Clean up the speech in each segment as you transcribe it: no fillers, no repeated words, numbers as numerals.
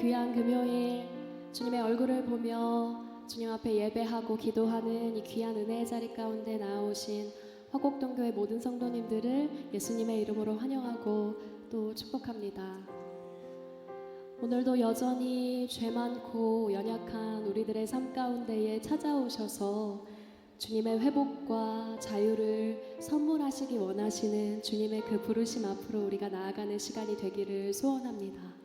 귀한 금요일 주님의 얼굴을 보며 주님 앞에 예배하고 기도하는 이 귀한 은혜의 자리 가운데 나오신 화곡동교회 모든 성도님들을 예수님의 이름으로 환영하고 또 축복합니다. 오늘도 여전히 죄 많고 연약한 우리들의 삶 가운데에 찾아오셔서 주님의 회복과 자유를 선물하시기 원하시는 주님의 그 부르심 앞으로 우리가 나아가는 시간이 되기를 소원합니다.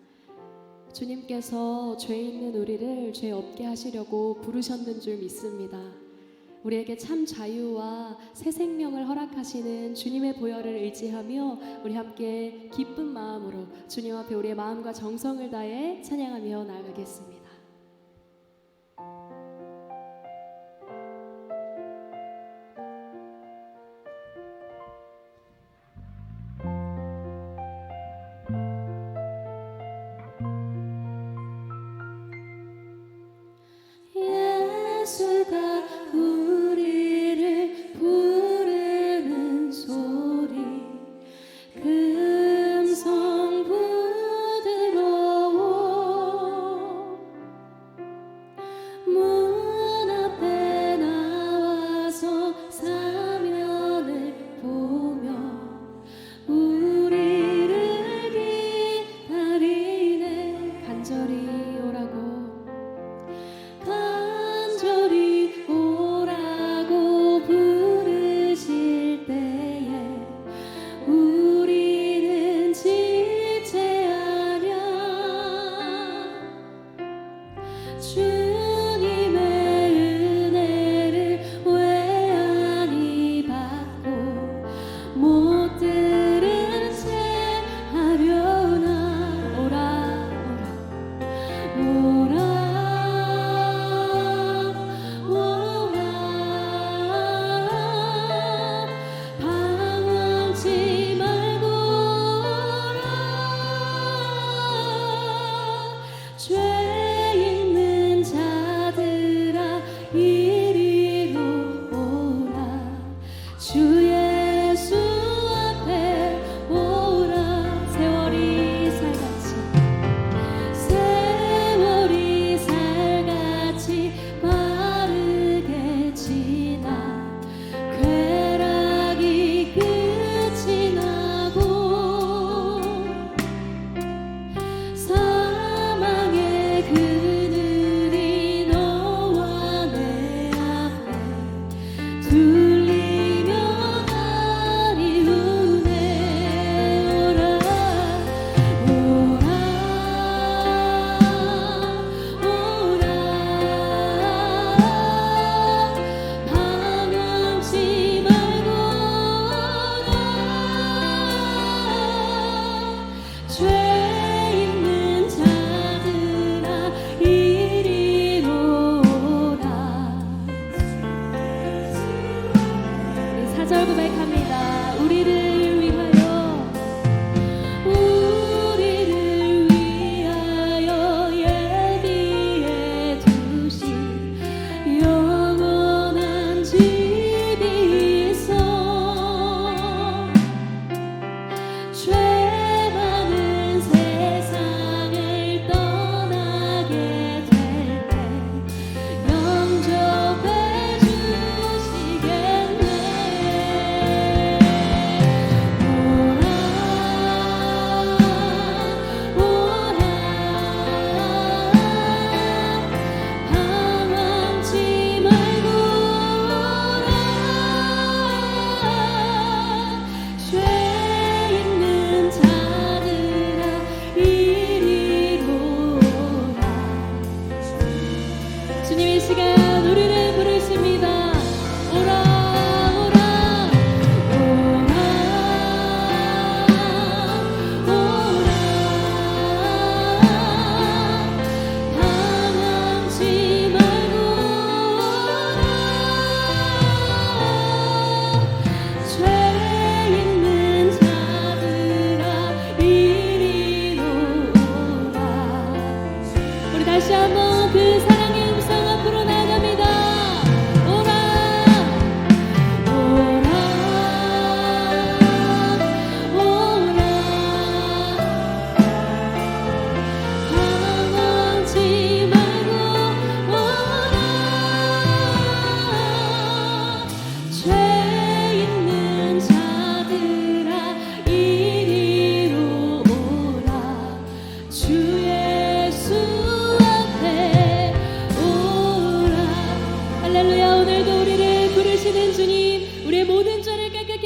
주님께서 죄 있는 우리를 죄 없게 하시려고 부르셨는 줄 믿습니다. 우리에게 참 자유와 새 생명을 허락하시는 주님의 보혈을 의지하며 우리 함께 기쁜 마음으로 주님 앞에 우리의 마음과 정성을 다해 찬양하며 나아가겠습니다. 예수가 우리를 부르는 소리 금성 부드러워 문 앞에 나와서 사면을 보며 우리를 기다리네. 간절히 오라고 간절히 오라고 부르실 때에 우리는 지체하랴. 주님의 은혜를 왜 아니 받고 못 들은 채 하려나. 오라 오라 오라 방황치 말고 오라. 죄 있는 자들아 이리로 오라. 주 예수 앞에 오라. 세월이 살같이 세월이 살같이 빠르게 지나 쾌락이 끝이 나고 사망의 그늘이 너와 내 앞에 둘리며 가리우네. 오라 오라 방황치 말고 오라. 죄 있는 자들아 이리로 오라. 우리 사절 고백합니다. 우리를 위하여 우리를 위하여 예비해 두신 영원한 집이 있어. 죄 많은 세상을 떠나게 될 때 영접해 주시겠네.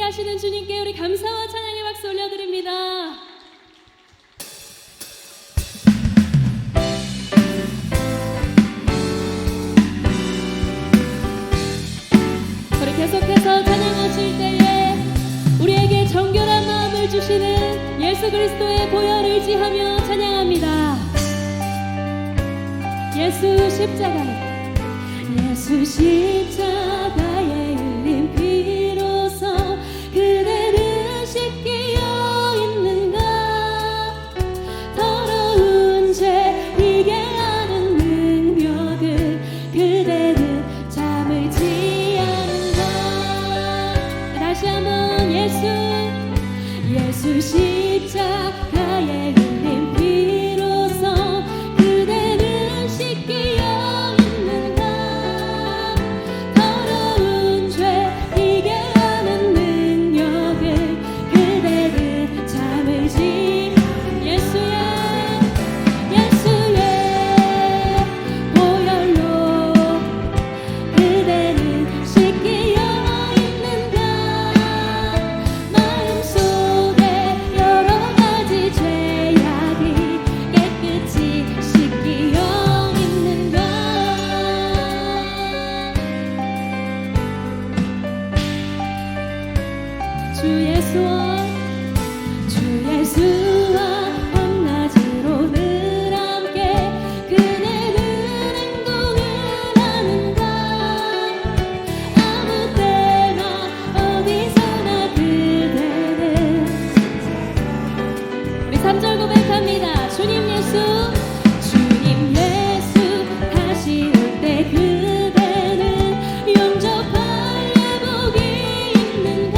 하시는 주님께 우리 감사와 찬양의 박수 올려드립니다. 우리 계속해서 찬양하실 때에 우리에게 정결한 마음을 주시는 예수 그리스도의 보혈을 의지하며 찬양합니다. 예수 십자가에 예수 십자가에 흘린 피로써 그대를 씻기어 있는가. 더러운 죄 이게 하는 능력을 그대를 참을지 않는가. 다시 한번 예수 십자가에 흘린 피로써 그대를 씻기어 있는가. 더러운 죄 이게 하는 능력을 그대를 참을지. 예수의 보혈로 그대를 씻기어 있는가. 마음속에 여러 가지 죄악이 깨끗이 씻기어 있는가. 주 예수와 밤낮으로 늘 함께 그대는 행동을 하는가. 아무 때나 어디서나 그대는. 우리 3절 고백합니다. 주님 예수 다시 올 때 그대는 영접할 예복이 있는가.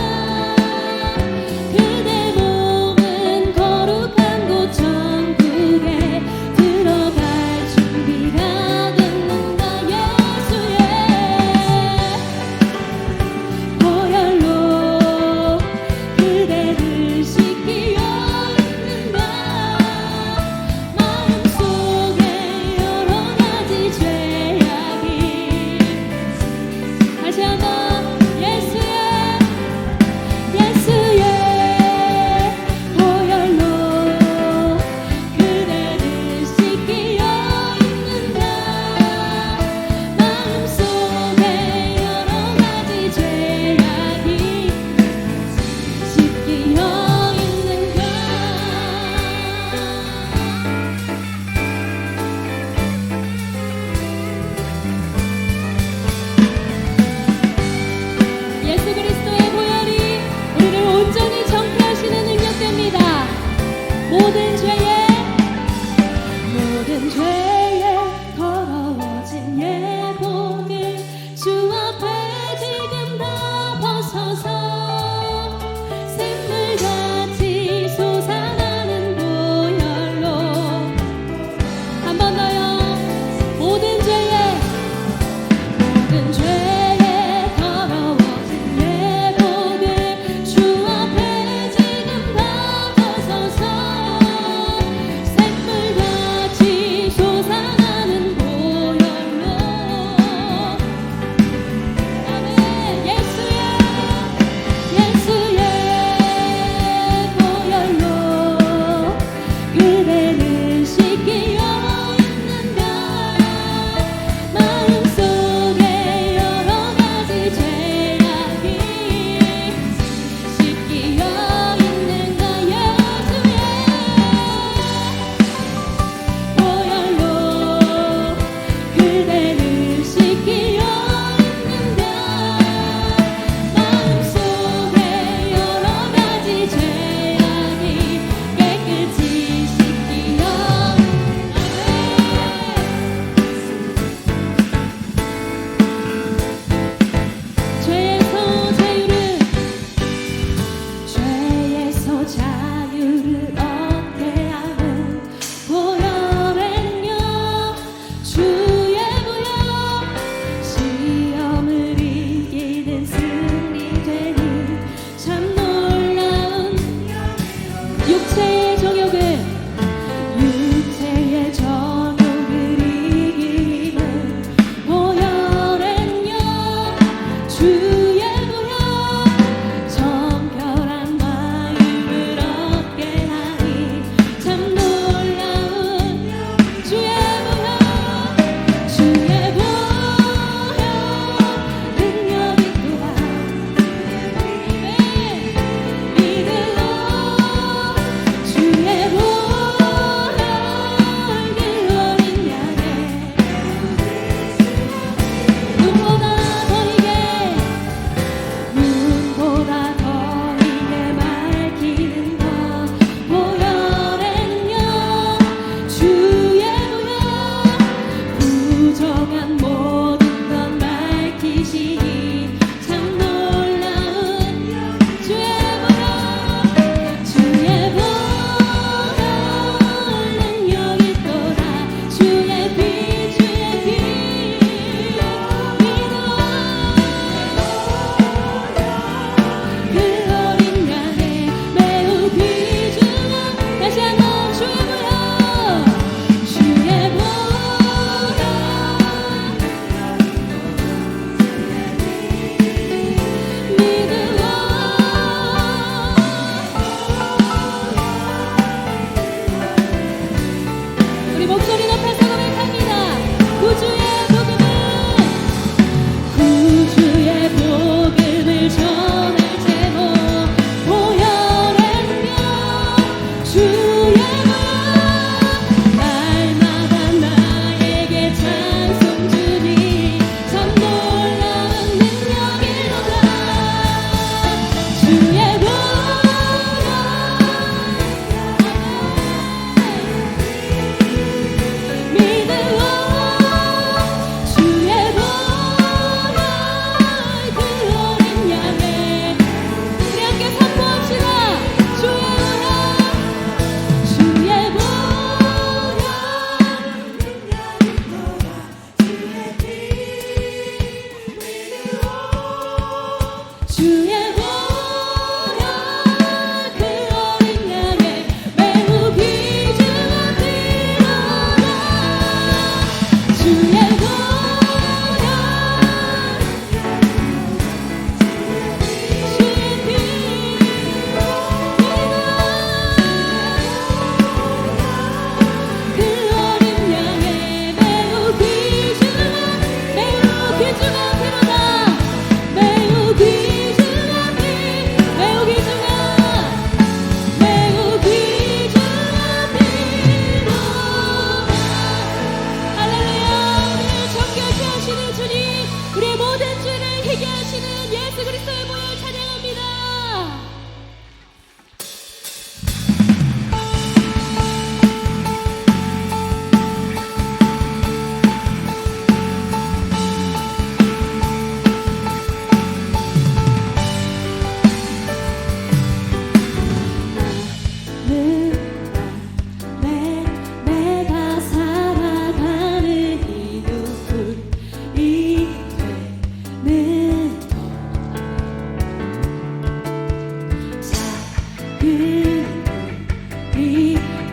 이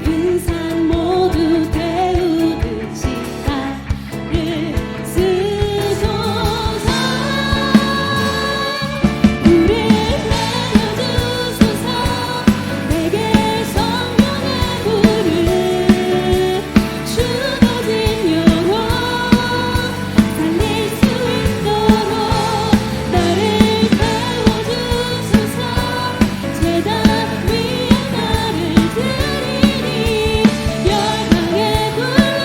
큰 산 모두 태우듯이 나를 쓰소서. 불을 내려주소서. 내게 성령의 불을 죽어진 영혼 살릴 수 있도록 나를 태워주소서. 제단 위에 나를 드리니 열방의 불러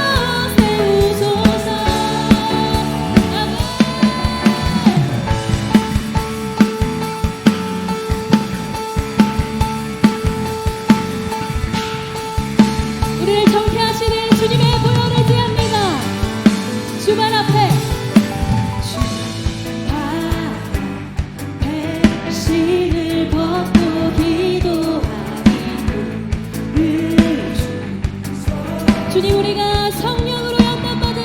세우소서. 아멘. 우리를 정케하시는 주님의 보혈을 제합니다. 주발 앞에 신을 벗고 기도하니 주님 우리가 성령으로 연단받은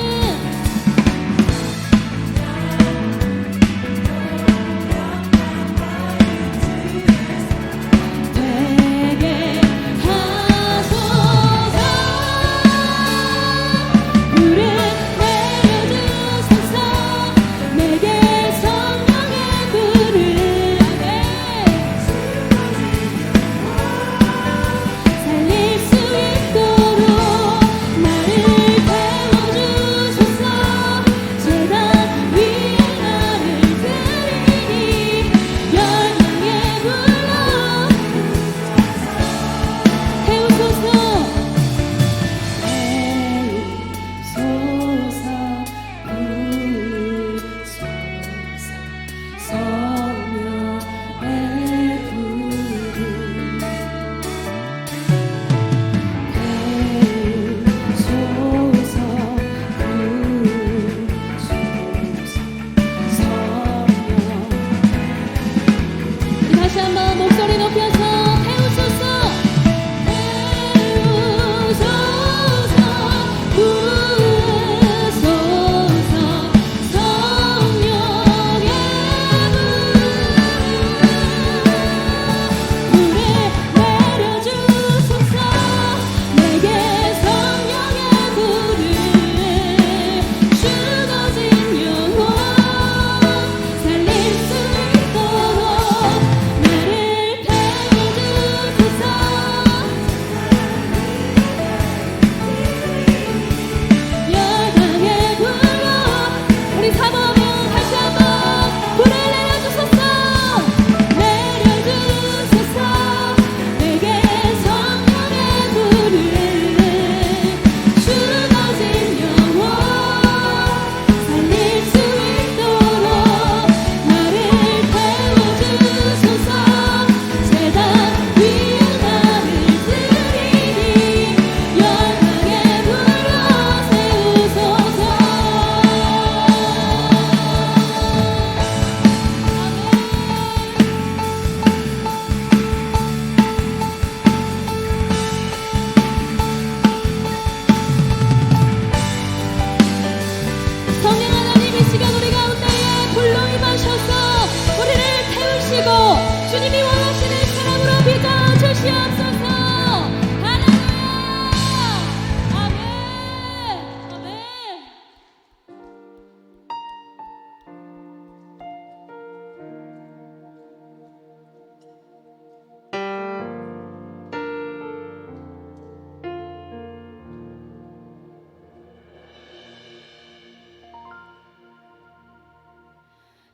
되게 하소서. 불을 내려주소서. 내게 성령의 불을 살릴 수 있도록 나를 태워주소서. 제단 위에 나를 드리니 열방의 불러 태우소서. 다시 한번 목소리 높여서 태우소서. 태우소서. 부으소서. 성령의 불을 내려주소서. 내게 성령의 불을 죽어진 영혼 살릴 수 있도록 나를 태워주소서. 열방의 불로 우리 사모하며 다시 한번 불을 내려주소서. 내려주소서. 내게 성령의 불을 죽어진 영혼 살릴 수 있도록 나를 태워주소서. 제단 위에 나를 드리니 열방의 불러 세우소서. 성령 하나님 이 시간 우리 가운데에 불로 임하셔서 우리를 태우시고 주님이 원하시는 사람으로 빚어 주시옵소서. 할렐루야. 아멘. 아멘.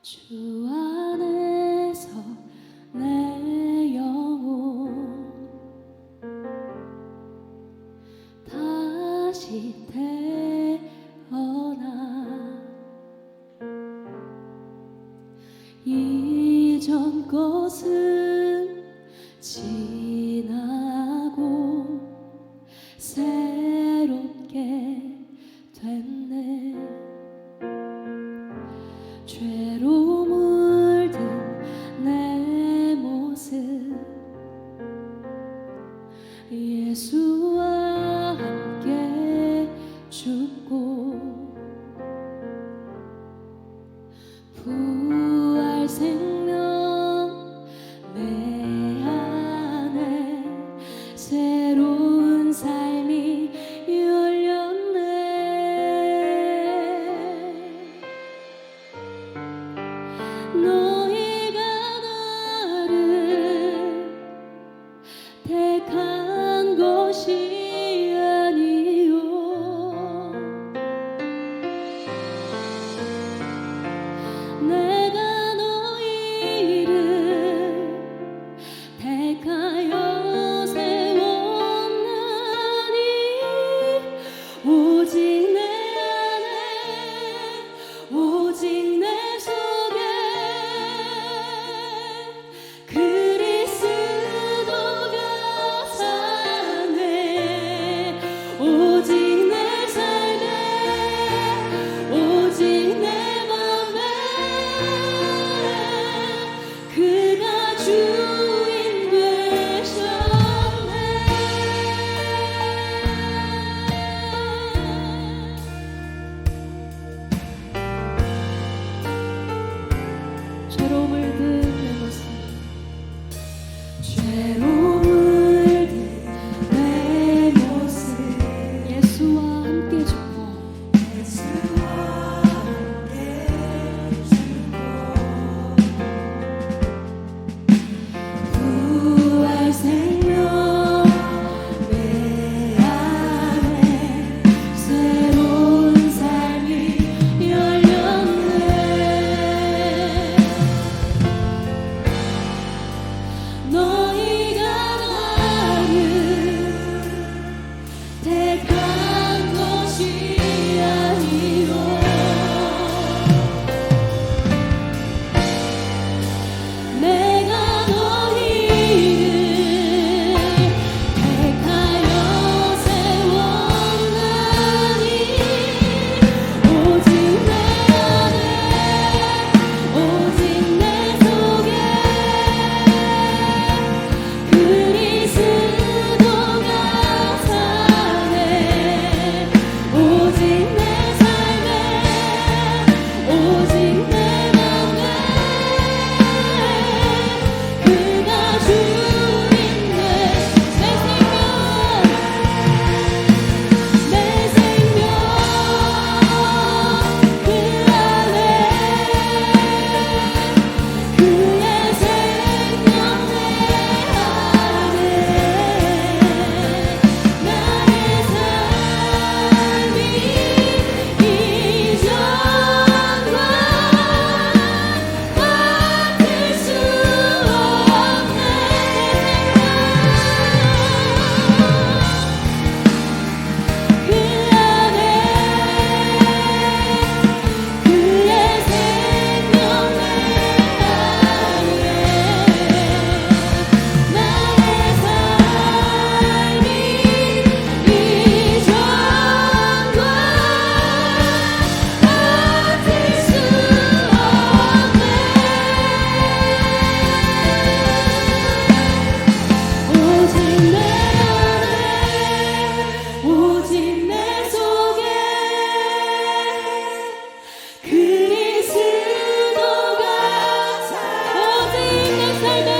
주 안에서 내 영혼 다시 태어나 이전 것은 지나고 새롭게 됐네. 죄로 물든 내 모습 예수와 함께 죽고 부활 생명 내 안에 것이 아니요 내가 너희를 택하여 세웠나니 오직 내 안에 오직 내 속에 그리스도가 사네 오직 내 삶에 오직 내 맘에 그가 주인 되셨네 죄로 물든 내 모습 죄로 물든 내 모습 예수와 함께 죽고 부활 생명 내 안에 새로운 삶이 열렸네 너희가 나를 택한 것이 아니요 내가 너희를 택하여 세웠나니 오직 내 안에 오직 내 속에 그리스도가 사네 오직 내 삶에 오직 내 맘에 그가 주인네 내 생명 그 안에 그의 생명 내 안에 나의 삶이 이전과 같을 수 없네 그 안에 그의 생명 내 안에 나의 삶이 이전과 같을 수 없네 오직 내 안에 오직 내 속에 그리스도가 오직 내 삶에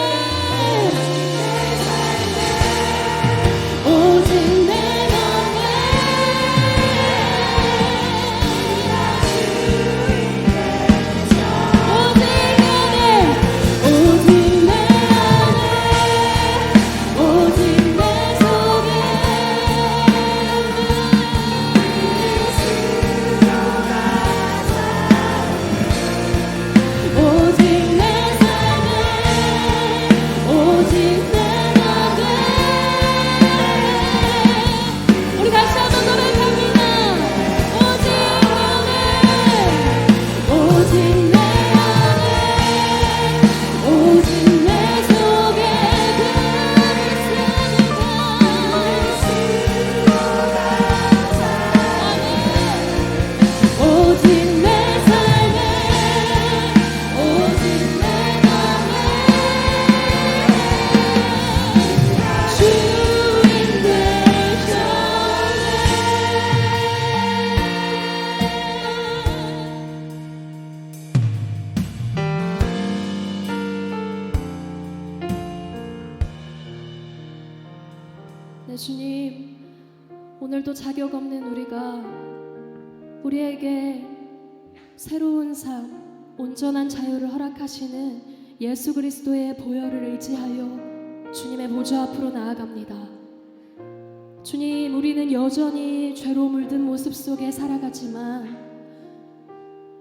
오직 내 맘에 오직 내 안에 오직 내 속에 오직 내 삶에 오직 내 맘에 우리 다시 한번 고백합니다 오직 안에 오직 내 안에 오직 내 속에 오직 내 삶에 오직 내 맘에 주인 되셨네 네 주님 오늘도 자격 없는 우리에게 새로운 삶 온전한 자유를 허락하시는 예수 그리스도의 보혈을 의지하여 주님의 보좌 앞으로 나아갑니다. 주님, 우리는 여전히 죄로 물든 모습 속에 살아가지만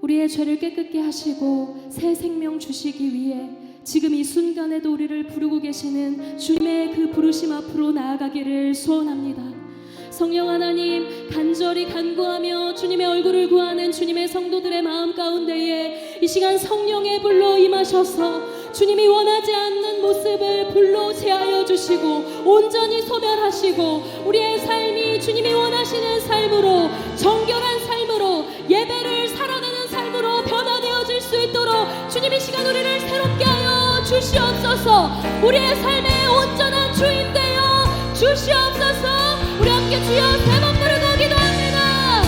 우리의 죄를 깨끗게 하시고 새 생명 주시기 위해 지금 이 순간에도 우리를 부르고 계시는 주님의 그 부르심 앞으로 나아가기를 소원합니다. 성령 하나님, 간절히 간구하며 주님의 얼굴을 구하는 주님의 성도들의 마음 가운데에 이 시간 성령의 불로 임하셔서 주님이 원하지 않는 모습을 불로 제하여 주시고 온전히 소멸하시고 우리의 삶이 주님이 원하시는 삶으로, 정결한 삶으로, 예배를 살아내는 삶으로 변화되어질 수 있도록 주님 이 시간 우리를 새롭게 하여 주시옵소서. 우리의 삶의 온전한 주인 되어 주시옵소서. 우리 함께 주여 세 번 부르고 기도합니다.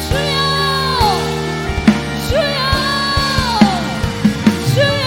주여, 주여, 주여.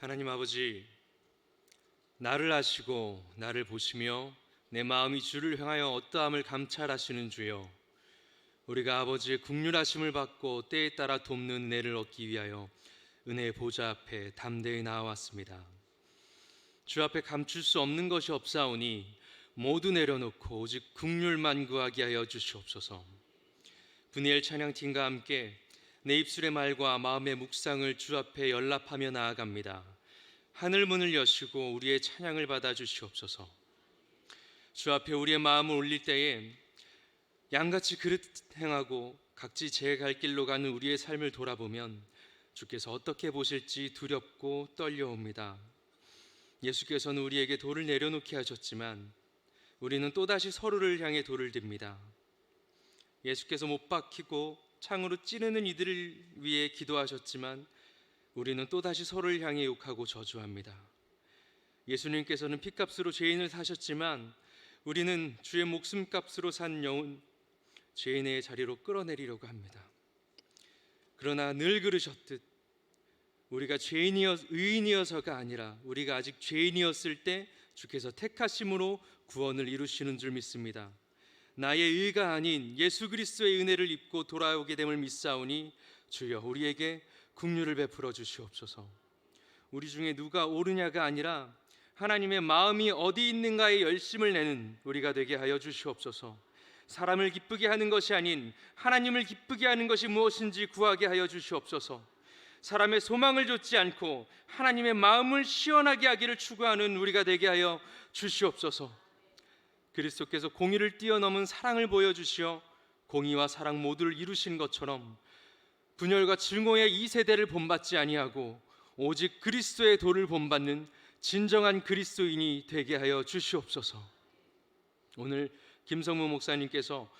하나님 아버지, 나를 아시고 나를 보시며 내 마음이 주를 향하여 어떠함을 감찰하시는 주여, 우리가 아버지의 긍휼하심을 받고 때에 따라 돕는 은혜를 얻기 위하여 은혜의 보좌 앞에 담대히 나아왔습니다. 주 앞에 감출 수 없는 것이 없사오니 모두 내려놓고 오직 긍휼만 구하게 하여 주시옵소서. 분이엘 찬양팀과 함께 내 입술의 말과 마음의 묵상을 주 앞에 연락하며 나아갑니다. 하늘 문을 여시고 우리의 찬양을 받아 주시옵소서. 주 앞에 우리의 마음을 올릴 때에 양같이 그릇 행하고 각지 제 갈 길로 가는 우리의 삶을 돌아보면 주께서 어떻게 보실지 두렵고 떨려옵니다. 예수께서는 우리에게 돌을 내려놓게 하셨지만 우리는 또다시 서로를 향해 돌을 듭니다. 예수께서 못 박히고 창으로 찌르는 이들을 위해 기도하셨지만 우리는 또다시 서로를 향해 욕하고 저주합니다. 예수님께서는 피값으로 죄인을 사셨지만 우리는 주의 목숨값으로 산 영혼 죄인의 자리로 끌어내리려고 합니다. 그러나 늘 그러셨듯 우리가 의인이어서가 아니라 우리가 아직 죄인이었을 때 주께서 택하심으로 구원을 이루시는 줄 믿습니다. 나의 의가 아닌 예수 그리스도의 은혜를 입고 돌아오게 됨을 믿사오니 주여 우리에게 긍휼을 베풀어 주시옵소서. 우리 중에 누가 옳으냐가 아니라 하나님의 마음이 어디 있는가에 열심을 내는 우리가 되게 하여 주시옵소서. 사람을 기쁘게 하는 것이 아닌 하나님을 기쁘게 하는 것이 무엇인지 구하게 하여 주시옵소서. 사람의 소망을 좇지 않고 하나님의 마음을 시원하게 하기를 추구하는 우리가 되게 하여 주시옵소서. 그리스도께서 공의를 뛰어넘은 사랑을 보여주시어 공의와 사랑 모두를 이루신 것처럼 분열과 증오의 이 세대를 본받지 아니하고 오직 그리스도의 도를 본받는 진정한 그리스도인이 되게 하여 주시옵소서. 오늘 김성무 목사님께서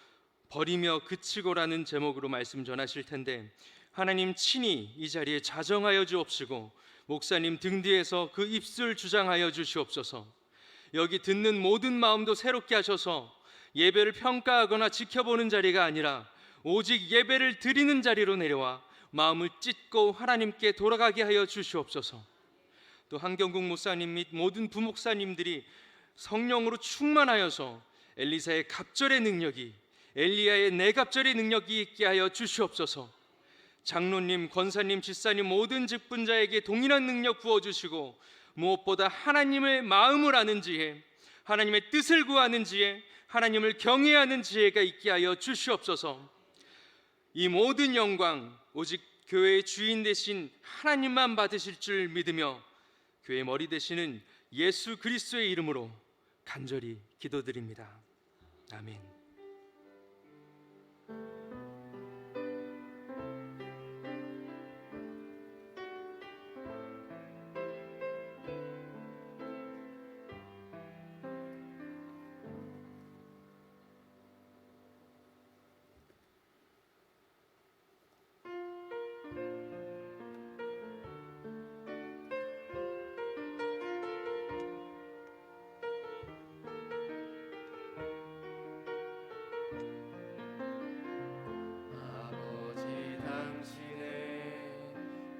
버리며 그치고라는 제목으로 말씀 전하실 텐데 하나님 친히 이 자리에 자정하여 주옵시고 목사님 등 뒤에서 그 입술 주장하여 주시옵소서. 여기 듣는 모든 마음도 새롭게 하셔서 예배를 평가하거나 지켜보는 자리가 아니라 오직 예배를 드리는 자리로 내려와 마음을 찢고 하나님께 돌아가게 하여 주시옵소서. 또 한경국 목사님 및 모든 부목사님들이 성령으로 충만하여서 엘리사의 갑절의 능력이 엘리야의 내갑절의 능력이 있게 하여 주시옵소서. 장로님, 권사님, 집사님 모든 직분자에게 동일한 능력 부어주시고 무엇보다 하나님의 마음을 아는 지혜, 하나님의 뜻을 구하는 지혜, 하나님을 경외하는 지혜가 있게 하여 주시옵소서. 이 모든 영광 오직 교회의 주인 되신 하나님만 받으실 줄 믿으며 교회 머리 되시는 예수 그리스도의 이름으로 간절히 기도드립니다. 아멘.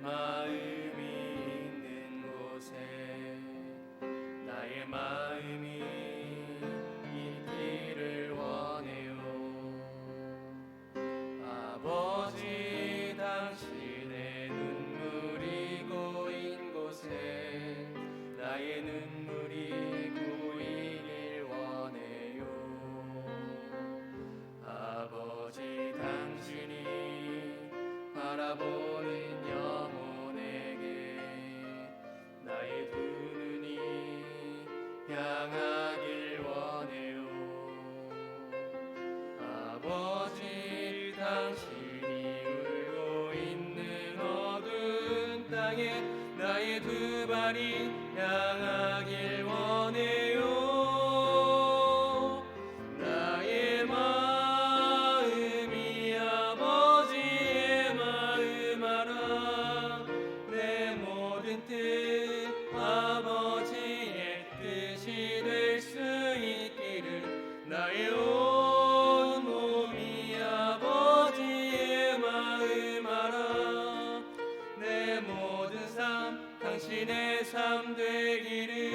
마음이 있는 곳에 나의 마음이 있기를 원해요. 아버지, 당신의 눈물이 고인 곳에 나의 눈물이 고이길 원해요. 아버지, 당신이 바라보는 영혼에게 나의 두 눈이 향하길 원해요. 아버지, 당신이 울고 있는 어두운 땅에 나의 두 발이 향하길 원해요. 나의 마음이 아버지의 마음 알아. 내 모든 뜻 아버지의 뜻이 될 수 있기를 나의 온 몸이 아버지의 마음 알아. 내 모든 삶 당신의 삶 되기를.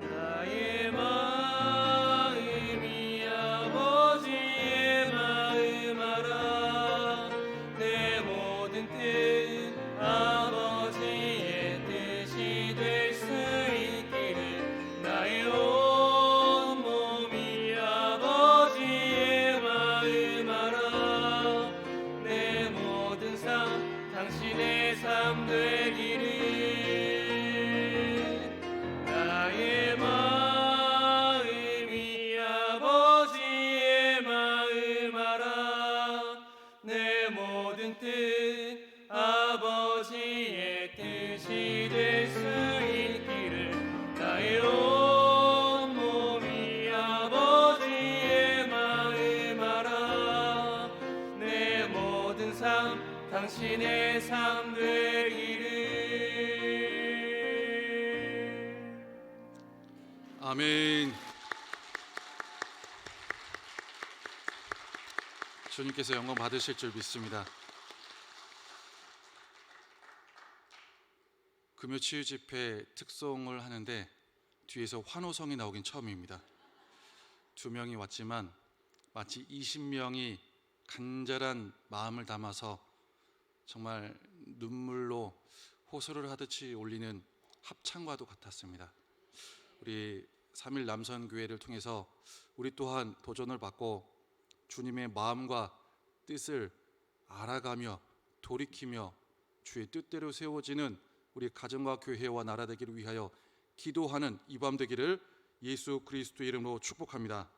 나의 마음이 아버지의 마음 알아. 내 모든 뜻 아버지의 뜻이 될 수 있기를 나의 온 몸이 아버지의 마음 알아. 내 모든 삶 당신의 삶 되기를. 나의 마음이 아버지의 마음 알아. 내 모든 뜻 아버지의 뜻이 될 수 있기를 나의 온 몸이 아버지의 마음 알아. 내 모든 삶 당신의 삶 되기를. 아멘. 주님께서 영광 받으실 줄 믿습니다. 금요 치유 집회 특송을 하는데 뒤에서 환호성이 나오긴 처음입니다. 2명이 왔지만 마치 20명이 간절한 마음을 담아서 정말 눈물로 호소를 하듯이 올리는 합창과도 같았습니다. 우리 3일 남선교회를 통해서 우리 또한 도전을 받고 주님의 마음과 뜻을 알아가며 돌이키며 주의 뜻대로 세워지는 우리 가정과 교회와 나라 되기를 위하여 기도하는 이 밤 되기를 예수 그리스도 이름으로 축복합니다.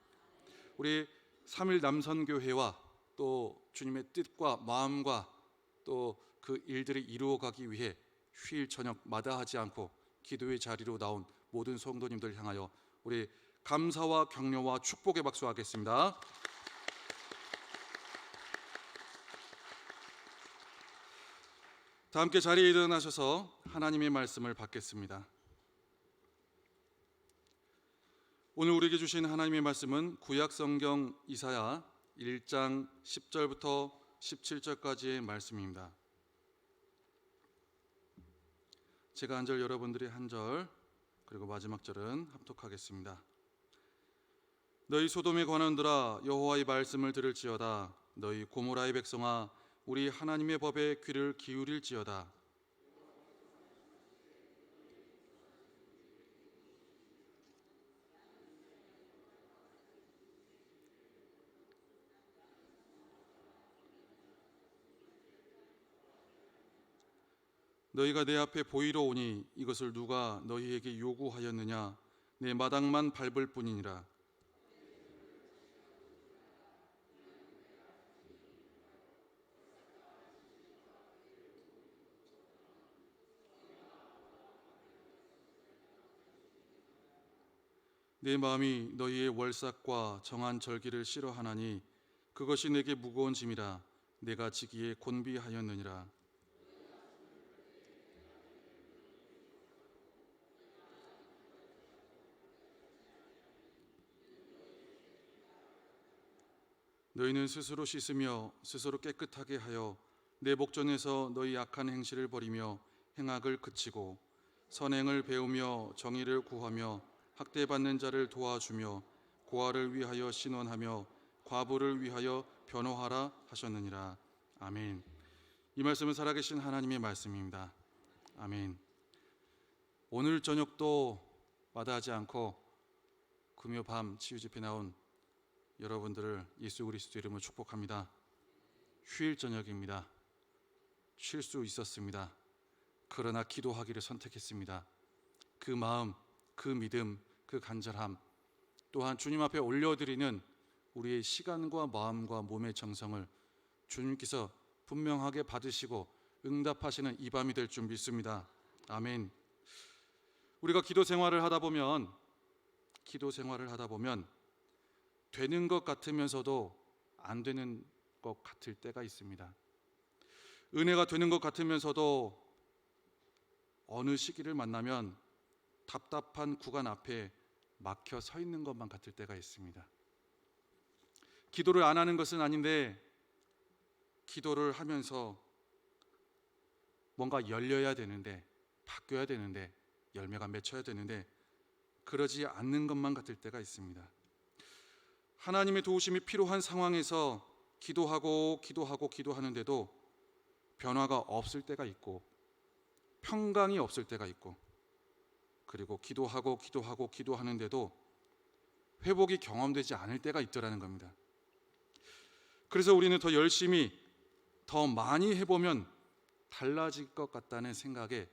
우리 3일 남선교회와 또 주님의 뜻과 마음과 또 그 일들을 이루어가기 위해 휴일 저녁 마다하지 않고 기도의 자리로 나온 모든 성도님들 향하여 우리 감사와 격려와 축복의 박수 하겠습니다. 다 함께 자리에 일어나셔서 하나님의 말씀을 받겠습니다. 오늘 우리에게 주신 하나님의 말씀은 구약성경 이사야 1장 10절부터 17절까지의 말씀입니다. 제가 한 절, 여러분들이 한 절, 그리고 마지막 절은 합독하겠습니다. 너희 소돔에 관원들아, 여호와의 말씀을 들을지어다. 너희 고모라의 백성아, 우리 하나님의 법에 귀를 기울일지어다. 너희가 내 앞에 보이러 오니 이것을 누가 너희에게 요구하였느냐? 내 마당만 밟을 뿐이니라. 내 마음이 너희의 월삭과 정한 절기를 싫어하나니 그것이 내게 무거운 짐이라. 내가 지기에 곤비하였느니라. 너희는 스스로 씻으며 스스로 깨끗하게 하여 내 목전에서 너희 악한 행실을 버리며 행악을 그치고 선행을 배우며 정의를 구하며 학대받는 자를 도와주며 고아를 위하여 신원하며 과부를 위하여 변호하라 하셨느니라. 아멘. 이 말씀은 살아계신 하나님의 말씀입니다. 아멘. 오늘 저녁도 마다하지 않고 금요 밤 치유집회 나온 여러분들을 예수 그리스도 이름으로 축복합니다. 휴일 저녁입니다. 쉴 수 있었습니다. 그러나 기도하기를 선택했습니다. 그 마음, 그 믿음, 그 간절함, 또한 주님 앞에 올려드리는 우리의 시간과 마음과 몸의 정성을 주님께서 분명하게 받으시고 응답하시는 이 밤이 될 줄 믿습니다. 아멘. 우리가 기도 생활을 하다 보면 되는 것 같으면서도 안 되는 것 같을 때가 있습니다. 은혜가 되는 것 같으면서도 어느 시기를 만나면 답답한 구간 앞에 막혀 서 있는 것만 같을 때가 있습니다. 기도를 안 하는 것은 아닌데 기도를 하면서 뭔가 열려야 되는데, 바뀌어야 되는데, 열매가 맺혀야 되는데 그러지 않는 것만 같을 때가 있습니다. 하나님의 도우심이 필요한 상황에서 기도하는데도 변화가 없을 때가 있고 평강이 없을 때가 있고, 그리고 기도하는데도 회복이 경험되지 않을 때가 있더라는 겁니다. 그래서 우리는 더 열심히 더 많이 해보면 달라질 것 같다는 생각에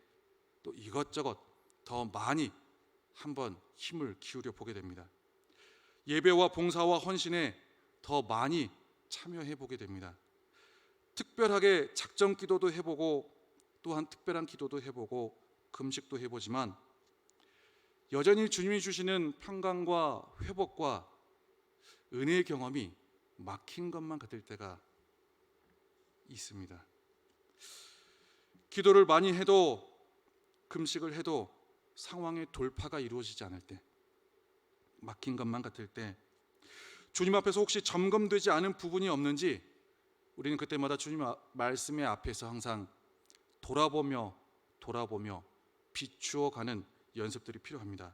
또 이것저것 더 많이 한번 힘을 기울여 보게 됩니다. 예배와 봉사와 헌신에 더 많이 참여해 보게 됩니다. 특별하게 작정 기도도 해보고 또한 특별한 기도도 해보고 금식도 해보지만 여전히 주님이 주시는 평강과 회복과 은혜의 경험이 막힌 것만 같을 때가 있습니다. 기도를 많이 해도 금식을 해도 상황의 돌파가 이루어지지 않을 때, 막힌 것만 같을 때, 주님 앞에서 혹시 점검되지 않은 부분이 없는지 우리는 그때마다 주님 말씀의 앞에서 항상 돌아보며 비추어가는 연습들이 필요합니다.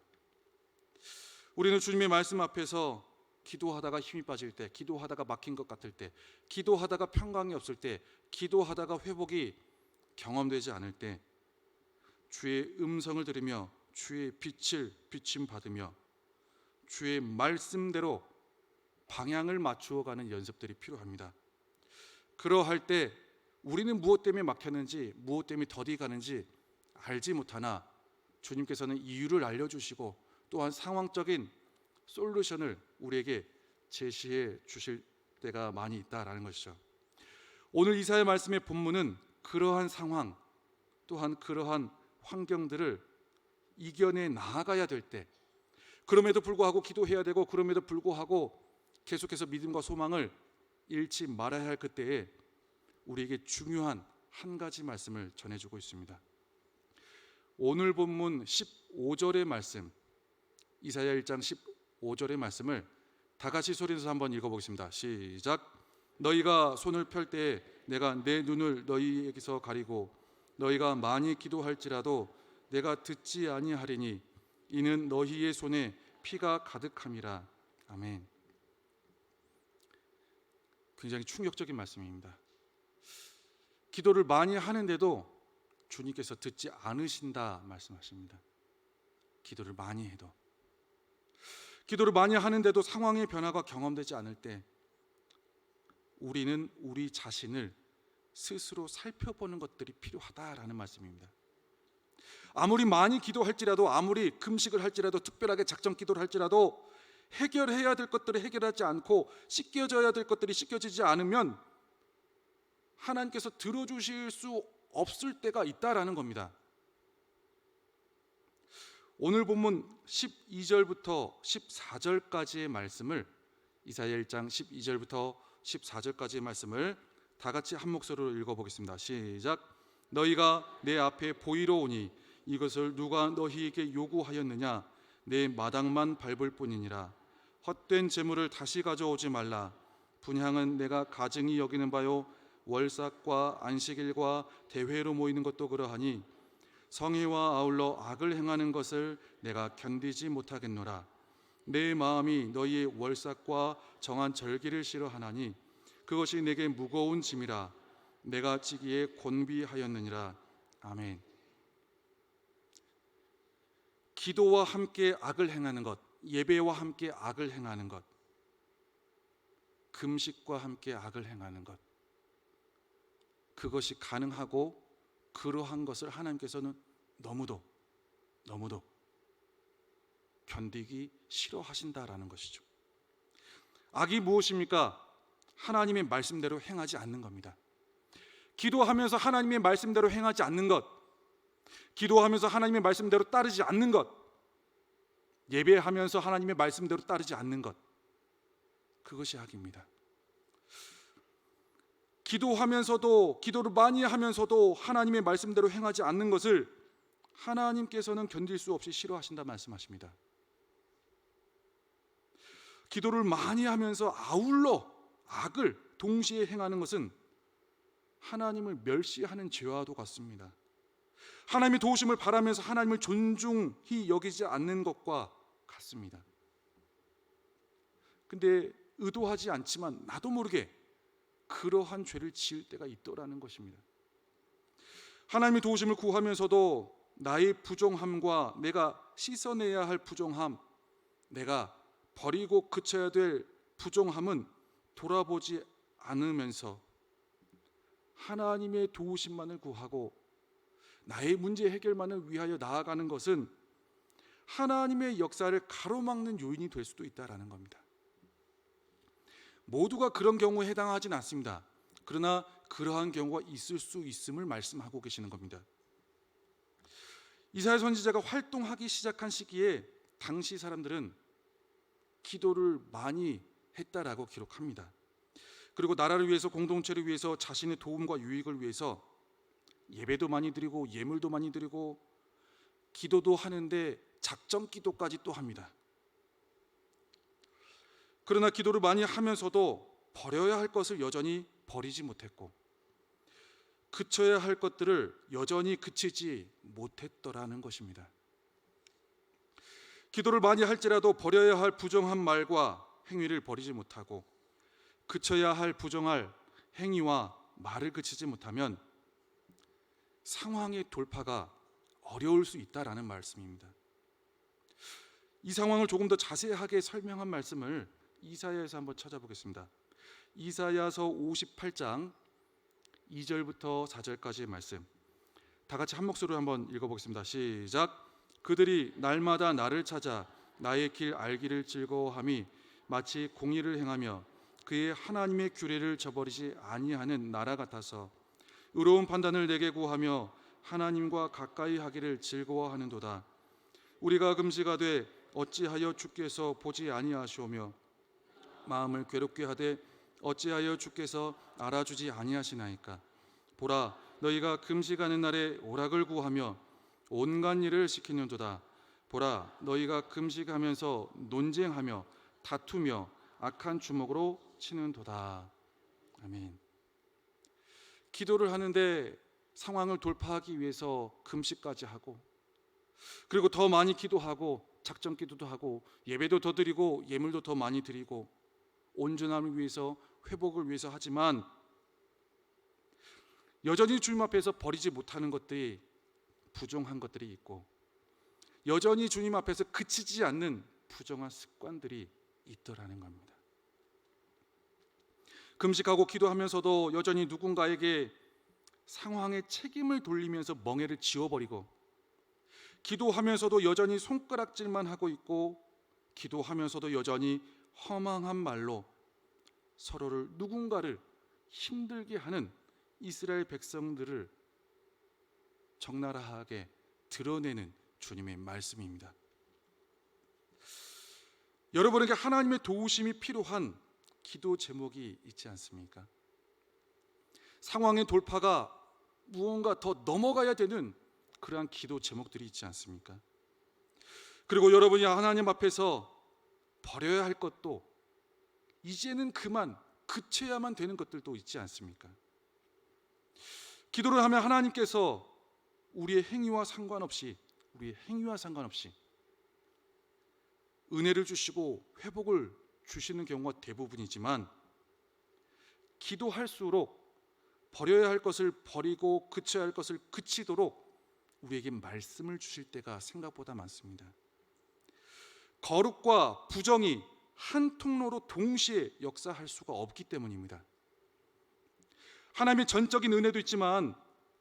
우리는 주님의 말씀 앞에서 기도하다가 힘이 빠질 때, 기도하다가 막힌 것 같을 때, 기도하다가 평강이 없을 때, 기도하다가 회복이 경험되지 않을 때 주의 음성을 들으며 주의 빛을 비침 받으며 주의 말씀대로 방향을 맞추어 가는 연습들이 필요합니다. 그러할 때 우리는 무엇 때문에 막혔는지, 무엇 때문에 더디 가는지 알지 못하나 주님께서는 이유를 알려주시고 또한 상황적인 솔루션을 우리에게 제시해 주실 때가 많이 있다라는 것이죠. 오늘 이사야 말씀의 본문은 그러한 상황 또한 그러한 환경들을 이겨내 나아가야 될 때, 그럼에도 불구하고 기도해야 되고 그럼에도 불구하고 계속해서 믿음과 소망을 잃지 말아야 할 그때에 우리에게 중요한 한 가지 말씀을 전해주고 있습니다. 오늘 본문 15절의 말씀, 이사야 1장 15절의 말씀을 다 같이 소리내서 한번 읽어보겠습니다. 시작. 너희가 손을 펼 때에 내가 내 눈을 너희에게서 가리고 너희가 많이 기도할지라도 내가 듣지 아니하리니 이는 너희의 손에 피가 가득함이라. 아멘. 굉장히 충격적인 말씀입니다. 기도를 많이 하는데도 주님께서 듣지 않으신다 말씀하십니다. 기도를 많이 해도, 기도를 많이 하는데도 상황의 변화가 경험되지 않을 때 우리는 우리 자신을 스스로 살펴보는 것들이 필요하다라는 말씀입니다. 아무리 많이 기도할지라도, 아무리 금식을 할지라도, 특별하게 작정 기도를 할지라도 해결해야 될 것들을 해결하지 않고 씻겨져야 될 것들이 씻겨지지 않으면 하나님께서 들어주실 수 없을 때가 있다라는 겁니다. 오늘 본문 12절부터 14절까지의 말씀을, 이사야 1장 12절부터 14절까지의 말씀을 다 같이 한 목소리로 읽어보겠습니다. 시작. 너희가 내 앞에 보이러 오니 이것을 누가 너희에게 요구하였느냐? 내 마당만 밟을 뿐이니라. 헛된 재물을 다시 가져오지 말라. 분향은 내가 가증히 여기는 바요 월삭과 안식일과 대회로 모이는 것도 그러하니 성회와 아울러 악을 행하는 것을 내가 견디지 못하겠노라. 내 마음이 너희의 월삭과 정한 절기를 싫어하나니 그것이 내게 무거운 짐이라. 내가 지기에 곤비하였느니라. 아멘. 기도와 함께 악을 행하는 것, 예배와 함께 악을 행하는 것, 금식과 함께 악을 행하는 것, 그것이 가능하고 그러한 것을 하나님께서는 너무도 견디기 싫어하신다라는 것이죠. 악이 무엇입니까? 하나님의 말씀대로 행하지 않는 겁니다. 기도하면서 하나님의 말씀대로 행하지 않는 것, 기도하면서 하나님의 말씀대로 따르지 않는 것, 예배하면서 하나님의 말씀대로 따르지 않는 것, 그것이 악입니다. 기도를 많이 하면서도 하나님의 말씀대로 행하지 않는 것을 하나님께서는 견딜 수 없이 싫어하신다 말씀하십니다. 기도를 많이 하면서 아울러 악을 동시에 행하는 것은 하나님을 멸시하는 죄와도 같습니다. 하나님의 도우심을 바라면서 하나님을 존중히 여기지 않는 것과 같습니다. 근데 의도하지 않지만 나도 모르게 그러한 죄를 지을 때가 있더라는 것입니다. 하나님의 도우심을 구하면서도 나의 부정함과 내가 씻어내야 할 부정함, 내가 버리고 그쳐야 될 부정함은 돌아보지 않으면서 하나님의 도우심만을 구하고 나의 문제 해결만을 위하여 나아가는 것은 하나님의 역사를 가로막는 요인이 될 수도 있다라는 겁니다. 모두가 그런 경우에 해당하진 않습니다. 그러나 그러한 경우가 있을 수 있음을 말씀하고 계시는 겁니다. 이사야 선지자가 활동하기 시작한 시기에 당시 사람들은 기도를 많이 했다라고 기록합니다. 그리고 나라를 위해서, 공동체를 위해서, 자신의 도움과 유익을 위해서 예배도 많이 드리고 예물도 많이 드리고 기도도 하는데 작정 기도까지 또 합니다. 그러나 기도를 많이 하면서도 버려야 할 것을 여전히 버리지 못했고 그쳐야 할 것들을 여전히 그치지 못했더라는 것입니다. 기도를 많이 할지라도 버려야 할 부정한 말과 행위를 버리지 못하고 그쳐야 할 부정할 행위와 말을 그치지 못하면 상황의 돌파가 어려울 수 있다라는 말씀입니다. 이 상황을 조금 더 자세하게 설명한 말씀을 이사야에서 한번 찾아보겠습니다. 이사야서 58장 2절부터 4절까지의 말씀, 다 같이 한 목소리로 한번 읽어보겠습니다. 시작. 그들이 날마다 나를 찾아 나의 길 알기를 즐거워함이 마치 공의를 행하며 그의 하나님의 규례를 저버리지 아니하는 나라 같아서 의로운 판단을 내게 구하며 하나님과 가까이 하기를 즐거워하는도다. 우리가 금식하되 어찌하여 주께서 보지 아니하시오며 마음을 괴롭게 하되 어찌하여 주께서 알아주지 아니하시나이까. 보라, 너희가 금식하는 날에 오락을 구하며 온갖 일을 시키는도다. 보라, 너희가 금식하면서 논쟁하며 다투며 악한 주먹으로 치는도다. 아멘. 기도를 하는데 상황을 돌파하기 위해서 금식까지 하고 그리고 더 많이 기도하고 작정 기도도 하고 예배도 더 드리고 예물도 더 많이 드리고 온전함을 위해서, 회복을 위해서 하지만 여전히 주님 앞에서 버리지 못하는 것들이, 부정한 것들이 있고 여전히 주님 앞에서 그치지 않는 부정한 습관들이 있더라는 겁니다. 금식하고 기도하면서도 여전히 누군가에게 상황의 책임을 돌리면서 멍해를 지워버리고 기도하면서도 여전히 손가락질만 하고 있고 기도하면서도 여전히 허망한 말로 서로를, 누군가를 힘들게 하는 이스라엘 백성들을 적나라하게 드러내는 주님의 말씀입니다. 여러분에게 하나님의 도우심이 필요한 기도 제목이 있지 않습니까? 상황의 돌파가 무언가 더 넘어가야 되는 그러한 기도 제목들이 있지 않습니까? 그리고 여러분이 하나님 앞에서 버려야 할 것도 이제는 그만 그쳐야만 되는 것들도 있지 않습니까? 기도를 하면 하나님께서 우리의 행위와 상관없이 은혜를 주시고 회복을 주시는 경우가 대부분이지만, 기도할수록 버려야 할 것을 버리고 그쳐야 할 것을 그치도록 우리에게 말씀을 주실 때가 생각보다 많습니다. 거룩과 부정이 한 통로로 동시에 역사할 수가 없기 때문입니다. 하나님의 전적인 은혜도 있지만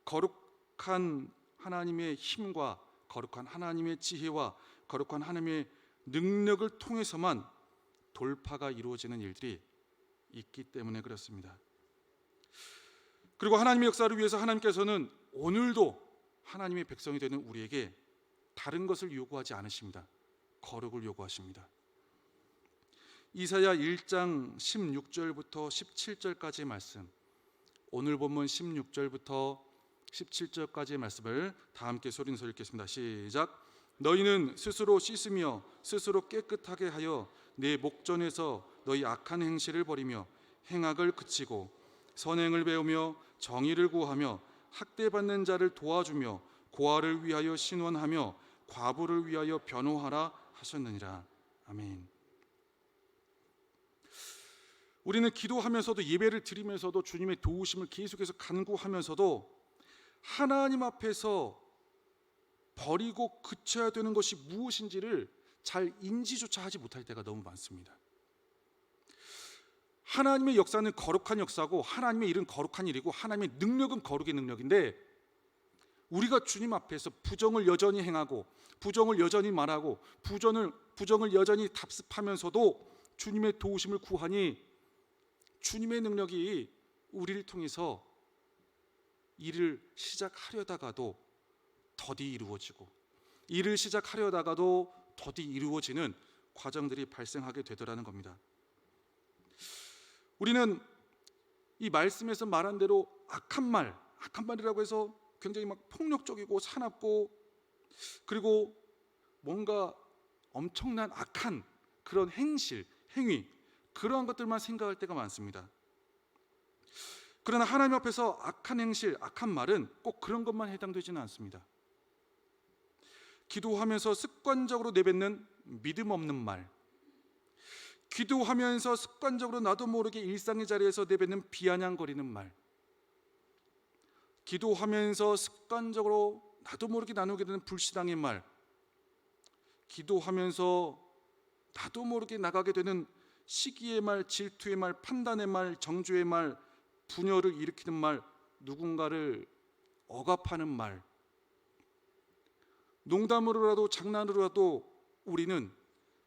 거룩한 하나님의 힘과 거룩한 하나님의 지혜와 거룩한 하나님의 능력을 통해서만 돌파가 이루어지는 일들이 있기 때문에 그렇습니다. 그리고 하나님의 역사를 위해서 하나님께서는 오늘도 하나님의 백성이 되는 우리에게 다른 것을 요구하지 않으십니다. 거룩을 요구하십니다. 이사야 1장 16절부터 17절까지의 말씀, 오늘 본문 16절부터 17절까지의 말씀을 다 함께 소리내서 읽겠습니다. 시작. 너희는 스스로 씻으며 스스로 깨끗하게 하여 내 목전에서 너희 악한 행실을 버리며 행악을 그치고 선행을 배우며 정의를 구하며 학대받는 자를 도와주며 고아를 위하여 신원하며 과부를 위하여 변호하라 하셨느니라. 아멘. 우리는 기도하면서도 예배를 드리면서도 주님의 도우심을 계속해서 간구하면서도 하나님 앞에서 버리고 그쳐야 되는 것이 무엇인지를 잘 인지조차 하지 못할 때가 너무 많습니다. 하나님의 역사는 거룩한 역사고 하나님의 일은 거룩한 일이고 하나님의 능력은 거룩의 능력인데, 우리가 주님 앞에서 부정을 여전히 행하고 부정을 여전히 말하고 부정을 여전히 답습하면서도 주님의 도우심을 구하니 주님의 능력이 우리를 통해서 일을 시작하려다가도 더디 이루어지고 일을 시작하려다가도 더디 이루어지는 과정들이 발생하게 되더라는 겁니다. 우리는 이 말씀에서 말한 대로 악한 말이라고 해서 굉장히 막 폭력적이고 사납고 그리고 뭔가 엄청난 악한 그런 행실, 행위, 그러한 것들만 생각할 때가 많습니다. 그러나 하나님 앞에서 악한 행실, 악한 말은 꼭 그런 것만 해당되지는 않습니다. 기도하면서 습관적으로 내뱉는 믿음 없는 말, 기도하면서 습관적으로 나도 모르게 일상의 자리에서 내뱉는 비아냥거리는 말, 기도하면서 습관적으로 나도 모르게 나누게 되는 불신앙의 말, 기도하면서 나도 모르게 나가게 되는 시기의 말, 질투의 말, 판단의 말, 정죄의 말, 분열을 일으키는 말, 누군가를 억압하는 말, 농담으로라도 장난으로라도 우리는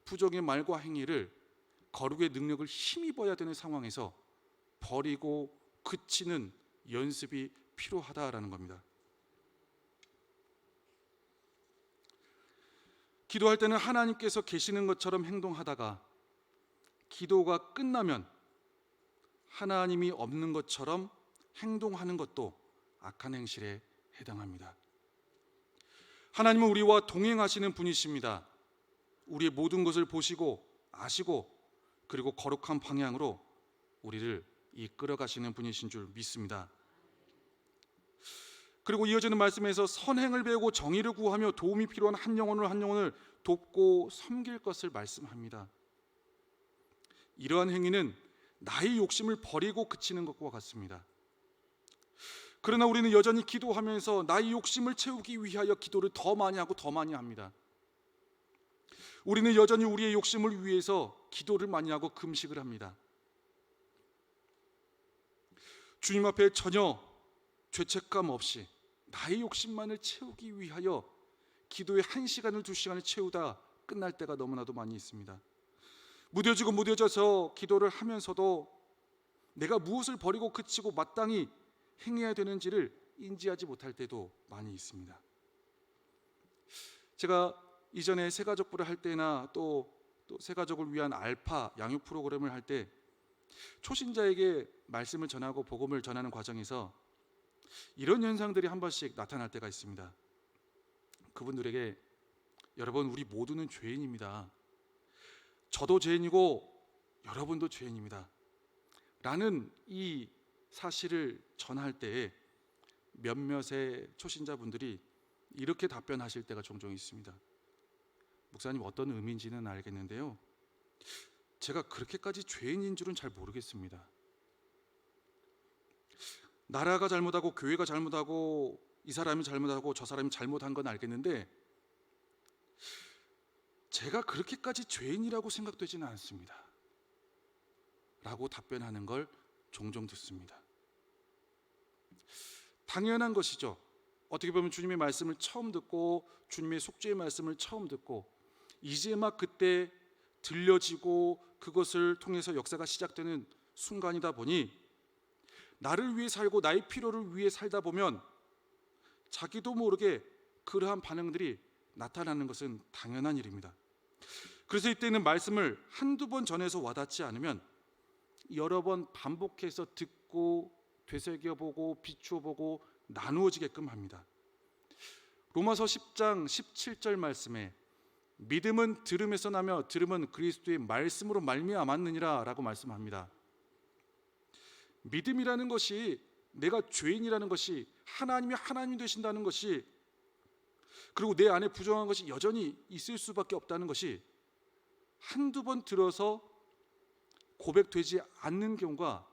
부정의 말과 행위를 거룩의 능력을 힘입어야 되는 상황에서 버리고 그치는 연습이 필요하다라는 겁니다. 기도할 때는 하나님께서 계시는 것처럼 행동하다가 기도가 끝나면 하나님이 없는 것처럼 행동하는 것도 악한 행실에 해당합니다. 하나님은 우리와 동행하시는 분이십니다. 우리의 모든 것을 보시고 아시고 그리고 거룩한 방향으로 우리를 이끌어 가시는 분이신 줄 믿습니다. 그리고 이어지는 말씀에서 선행을 배우고 정의를 구하며 도움이 필요한 한 영혼을 돕고 섬길 것을 말씀합니다. 이러한 행위는 나의 욕심을 버리고 그치는 것과 같습니다. 그러나 우리는 여전히 기도하면서 나의 욕심을 채우기 위하여 기도를 더 많이 하고 더 많이 합니다. 우리는 여전히 우리의 욕심을 위해서 기도를 많이 하고 금식을 합니다. 주님 앞에 전혀 죄책감 없이 나의 욕심만을 채우기 위하여 기도에 1시간을 2시간을 채우다 끝날 때가 너무나도 많이 있습니다. 무뎌져서 기도를 하면서도 내가 무엇을 버리고 그치고 마땅히 행해야 되는지를 인지하지 못할 때도 많이 있습니다. 제가 이전에 새가족부를 할 때나 또 새가족을 위한 알파 양육 프로그램을 할 때 초신자에게 말씀을 전하고 복음을 전하는 과정에서 이런 현상들이 한 번씩 나타날 때가 있습니다. 그분들에게 여러분, 우리 모두는 죄인입니다. 저도 죄인이고 여러분도 죄인입니다. 라는 이 사실을 전할 때에 몇몇의 초신자분들이 이렇게 답변하실 때가 종종 있습니다. 목사님, 어떤 의미인지는 알겠는데요, 제가 그렇게까지 죄인인 줄은 잘 모르겠습니다. 나라가 잘못하고 교회가 잘못하고 이 사람이 잘못하고 저 사람이 잘못한 건 알겠는데 제가 그렇게까지 죄인이라고 생각되지는 않습니다 라고 답변하는 걸 종종 듣습니다. 당연한 것이죠. 어떻게 보면 주님의 말씀을 처음 듣고 주님의 속죄의 말씀을 처음 듣고 이제 막 그때 들려지고 그것을 통해서 역사가 시작되는 순간이다 보니 나를 위해 살고 나의 필요를 위해 살다 보면 자기도 모르게 그러한 반응들이 나타나는 것은 당연한 일입니다. 그래서 이때는 말씀을 한두 번 전해서 와닿지 않으면 여러 번 반복해서 듣고 되새겨보고 비추어보고 나누어지게끔 합니다. 로마서 10장 17절 말씀에 믿음은 들음에서 나며 들음은 그리스도의 말씀으로 말미암았느니라 라고 말씀합니다. 믿음이라는 것이, 내가 죄인이라는 것이, 하나님이 하나님 되신다는 것이, 그리고 내 안에 부정한 것이 여전히 있을 수밖에 없다는 것이 한두 번 들어서 고백되지 않는 경우가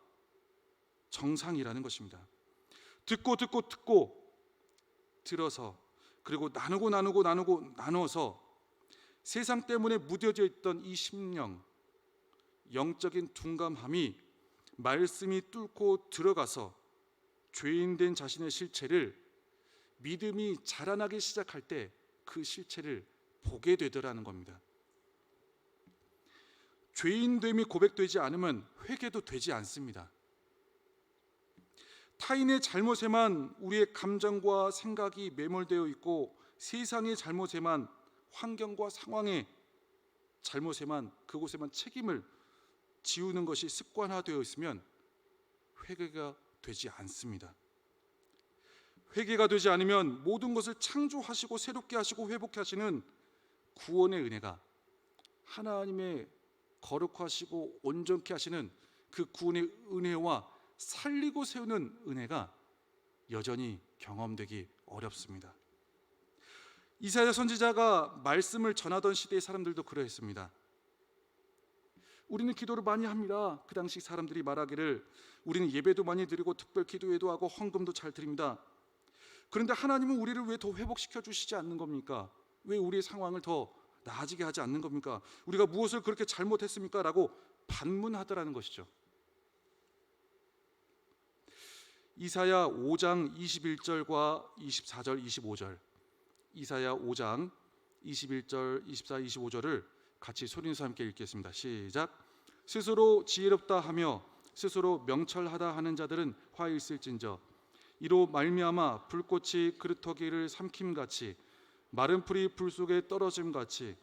정상이라는 것입니다. 듣고 들어서, 그리고 나누어서 세상 때문에 무뎌져 있던 이 심령, 영적인 둔감함이 말씀이 뚫고 들어가서 죄인된 자신의 실체를, 믿음이 자라나기 시작할 때 그 실체를 보게 되더라는 겁니다. 죄인됨이 고백되지 않으면 회개도 되지 않습니다. 타인의 잘못에만 우리의 감정과 생각이 매몰되어 있고 세상의 잘못에만, 환경과 상황의 잘못에만, 그곳에만 책임을 지우는 것이 습관화되어 있으면 회개가 되지 않습니다. 회개가 되지 않으면 모든 것을 창조하시고 새롭게 하시고 회복하시는 구원의 은혜가, 하나님의 거룩하시고 온전케 하시는 그 구원의 은혜와 살리고 세우는 은혜가 여전히 경험되기 어렵습니다. 이사야 선지자가 말씀을 전하던 시대의 사람들도 그러했습니다. 우리는 기도를 많이 합니다. 그 당시 사람들이 말하기를 우리는 예배도 많이 드리고 특별 기도회도 하고 헌금도 잘 드립니다. 그런데 하나님은 우리를 왜 더 회복시켜 주시지 않는 겁니까? 왜 우리의 상황을 더 나아지게 하지 않는 겁니까? 우리가 무엇을 그렇게 잘못했습니까? 라고 반문하더라는 것이죠. 이사야 5장 21절과 24절, 25절, 이사야 5장 21절, 24, 25절을 같이 소리내서 함께 읽겠습니다. 시작. 스스로 지혜롭다 하며 스스로 명철하다 하는 자들은 화 있을진저, 이로 말미암아 불꽃이 그루터기를 삼킴같이 마른 풀이 불 속에 떨어짐같이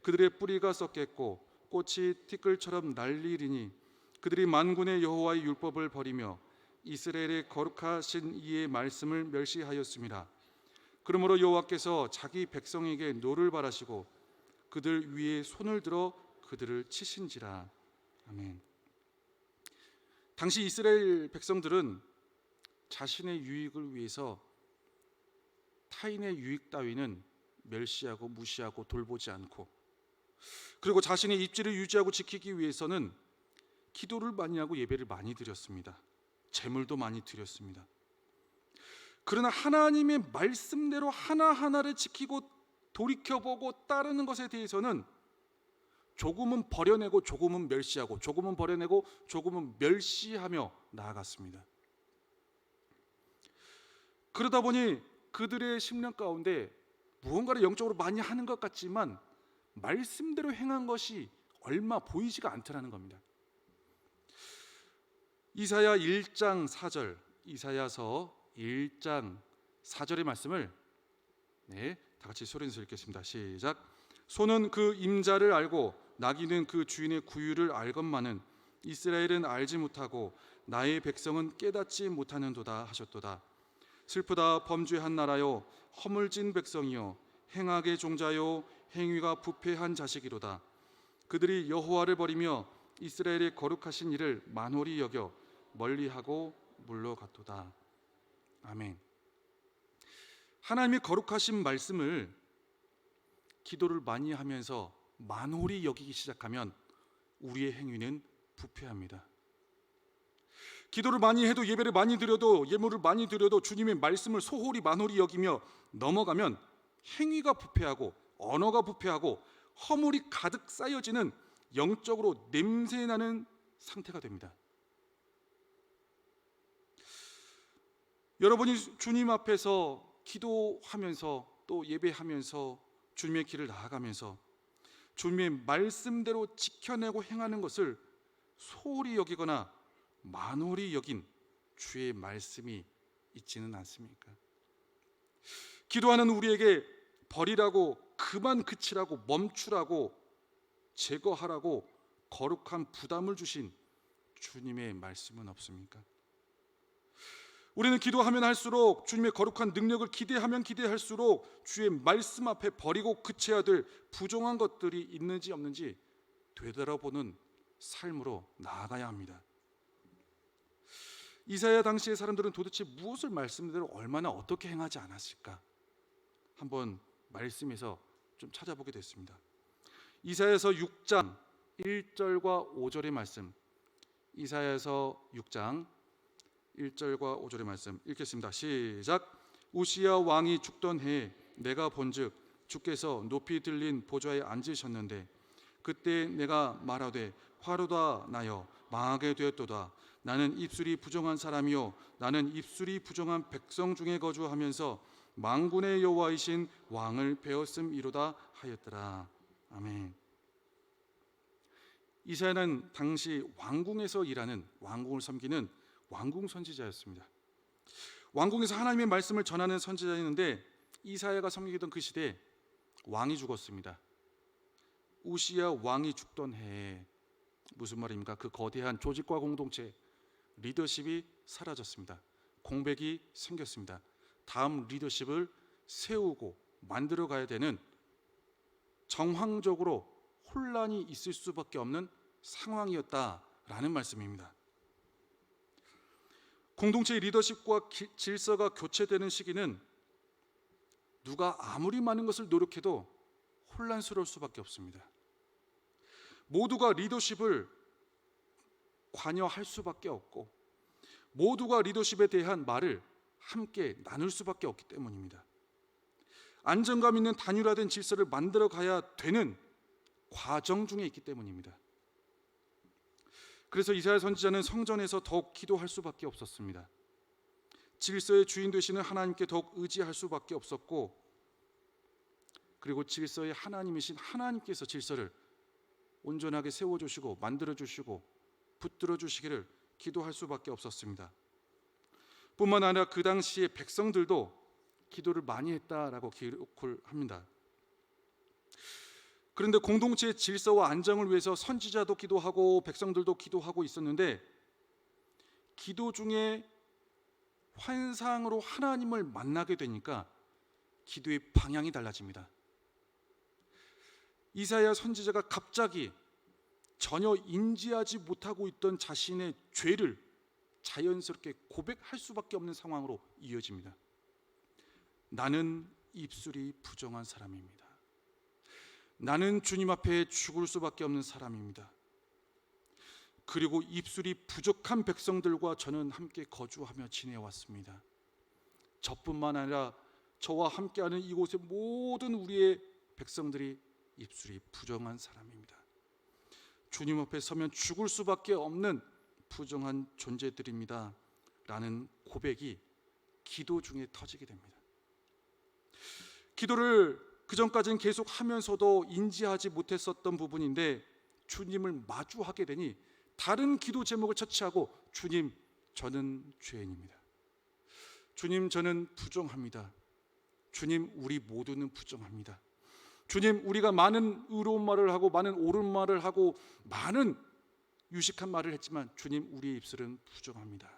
그들의 뿌리가 썩겠고 꽃이 티끌처럼 날리리니 그들이 만군의 여호와의 율법을 버리며 이스라엘의 거룩하신 이의 말씀을 멸시하였습니다. 그러므로 여호와께서 자기 백성에게 노를 바라시고 그들 위에 손을 들어 그들을 치신지라. 아멘. 당시 이스라엘 백성들은 자신의 유익을 위해서 타인의 유익 따위는 멸시하고 무시하고 돌보지 않고, 그리고 자신의 입지를 유지하고 지키기 위해서는 기도를 많이 하고 예배를 많이 드렸습니다. 제물도 많이 드렸습니다. 그러나 하나님의 말씀대로 하나하나를 지키고 돌이켜보고 따르는 것에 대해서는 조금은 버려내고 조금은 멸시하고 조금은 버려내고 조금은 멸시하며 나아갔습니다. 그러다 보니 그들의 심령 가운데 무언가를 영적으로 많이 하는 것 같지만 말씀대로 행한 것이 얼마 보이지가 않더라는 겁니다. 이사야 1장 4절, 이사야서 1장 4절의 말씀을 다 같이 소리내서 읽겠습니다. 시작. 소는 그 임자를 알고 나귀는 그 주인의 구유를 알건만은 이스라엘은 알지 못하고 나의 백성은 깨닫지 못하는도다 하셨도다. 슬프다 범죄한 나라요 허물진 백성이요 행악의 종자요 행위가 부패한 자식이로다. 그들이 여호와를 버리며 이스라엘의 거룩하신 이를 만홀히 여겨 멀리하고 물러갔도다. 아멘. 하나님의 거룩하신 말씀을 기도를 많이 하면서 만홀히 여기기 시작하면 우리의 행위는 부패합니다. 기도를 많이 해도, 예배를 많이 드려도, 예물을 많이 드려도 주님의 말씀을 소홀히 만홀히 여기며 넘어가면 행위가 부패하고 언어가 부패하고 허물이 가득 쌓여지는 영적으로 냄새나는 상태가 됩니다. 여러분이 주님 앞에서 기도하면서 또 예배하면서 주님의 길을 나아가면서 주님의 말씀대로 지켜내고 행하는 것을 소홀히 여기거나 만홀히 여긴 주의 말씀이 있지는 않습니까? 기도하는 우리에게 버리라고, 그만 그치라고, 멈추라고, 제거하라고 거룩한 부담을 주신 주님의 말씀은 없습니까? 우리는 기도하면 할수록 주님의 거룩한 능력을 기대하면 기대할수록 주의 말씀 앞에 버리고 그쳐야 될 부정한 것들이 있는지 없는지 되돌아보는 삶으로 나아가야 합니다. 이사야 당시의 사람들은 도대체 무엇을 말씀대로 얼마나 어떻게 행하지 않았을까? 한번 말씀에서 좀 찾아보게 됐습니다. 이사야서 6장 1절과 5절의 말씀, 이사야서 6장 1절과 5절의 말씀 읽겠습니다. 시작. 우시야 왕이 죽던 해에 내가 본즉 주께서 높이 들린 보좌에 앉으셨는데 그때 내가 말하되 화로다 나여 망하게 되었도다. 나는 입술이 부정한 사람이요 나는 입술이 부정한 백성 중에 거주하면서 만군의 여호와이신 왕을 배웠음이로다 하였더라. 아멘. 이사야는 당시 왕궁에서 일하는, 왕궁을 섬기는 왕궁 선지자였습니다. 왕궁에서 하나님의 말씀을 전하는 선지자였는데 이사야가 섬기던 그 시대에 왕이 죽었습니다. 우시야 왕이 죽던 해에 무슨 말입니까? 그 거대한 조직과 공동체, 리더십이 사라졌습니다. 공백이 생겼습니다. 다음 리더십을 세우고 만들어 가야 되는 정황적으로 혼란이 있을 수밖에 없는 상황이었다라는 말씀입니다. 공동체의 리더십과 질서가 교체되는 시기는 누가 아무리 많은 것을 노력해도 혼란스러울 수밖에 없습니다. 모두가 리더십을 관여할 수밖에 없고 모두가 리더십에 대한 말을 함께 나눌 수밖에 없기 때문입니다. 안정감 있는 단일화된 질서를 만들어 가야 되는 과정 중에 있기 때문입니다. 그래서 이사야 선지자는 성전에서 더욱 기도할 수밖에 없었습니다. 질서의 주인 되시는 하나님께 더욱 의지할 수밖에 없었고, 그리고 질서의 하나님이신 하나님께서 질서를 온전하게 세워주시고 만들어주시고 붙들어주시기를 기도할 수밖에 없었습니다. 뿐만 아니라 그 당시에 백성들도 기도를 많이 했다라고 기록을 합니다. 그런데 공동체의 질서와 안정을 위해서 선지자도 기도하고 백성들도 기도하고 있었는데 기도 중에 환상으로 하나님을 만나게 되니까 기도의 방향이 달라집니다. 이사야 선지자가 갑자기 전혀 인지하지 못하고 있던 자신의 죄를 자연스럽게 고백할 수밖에 없는 상황으로 이어집니다. 나는 입술이 부정한 사람입니다. 나는 주님 앞에 죽을 수밖에 없는 사람입니다. 그리고 입술이 부족한 백성들과 저는 함께 거주하며 지내왔습니다. 저뿐만 아니라 저와 함께하는 이곳의 모든 우리의 백성들이 입술이 부정한 사람입니다. 주님 앞에 서면 죽을 수밖에 없는 부정한 존재들입니다. 라는 고백이 기도 중에 터지게 됩니다. 기도를 그전까지는 계속 하면서도 인지하지 못했었던 부분인데 주님을 마주하게 되니 다른 기도 제목을 처치하고 주님, 저는 죄인입니다. 주님, 저는 부정합니다. 주님, 우리 모두는 부정합니다. 주님, 우리가 많은 의로운 말을 하고 많은 옳은 말을 하고 많은 유식한 말을 했지만 주님, 우리의 입술은 부정합니다.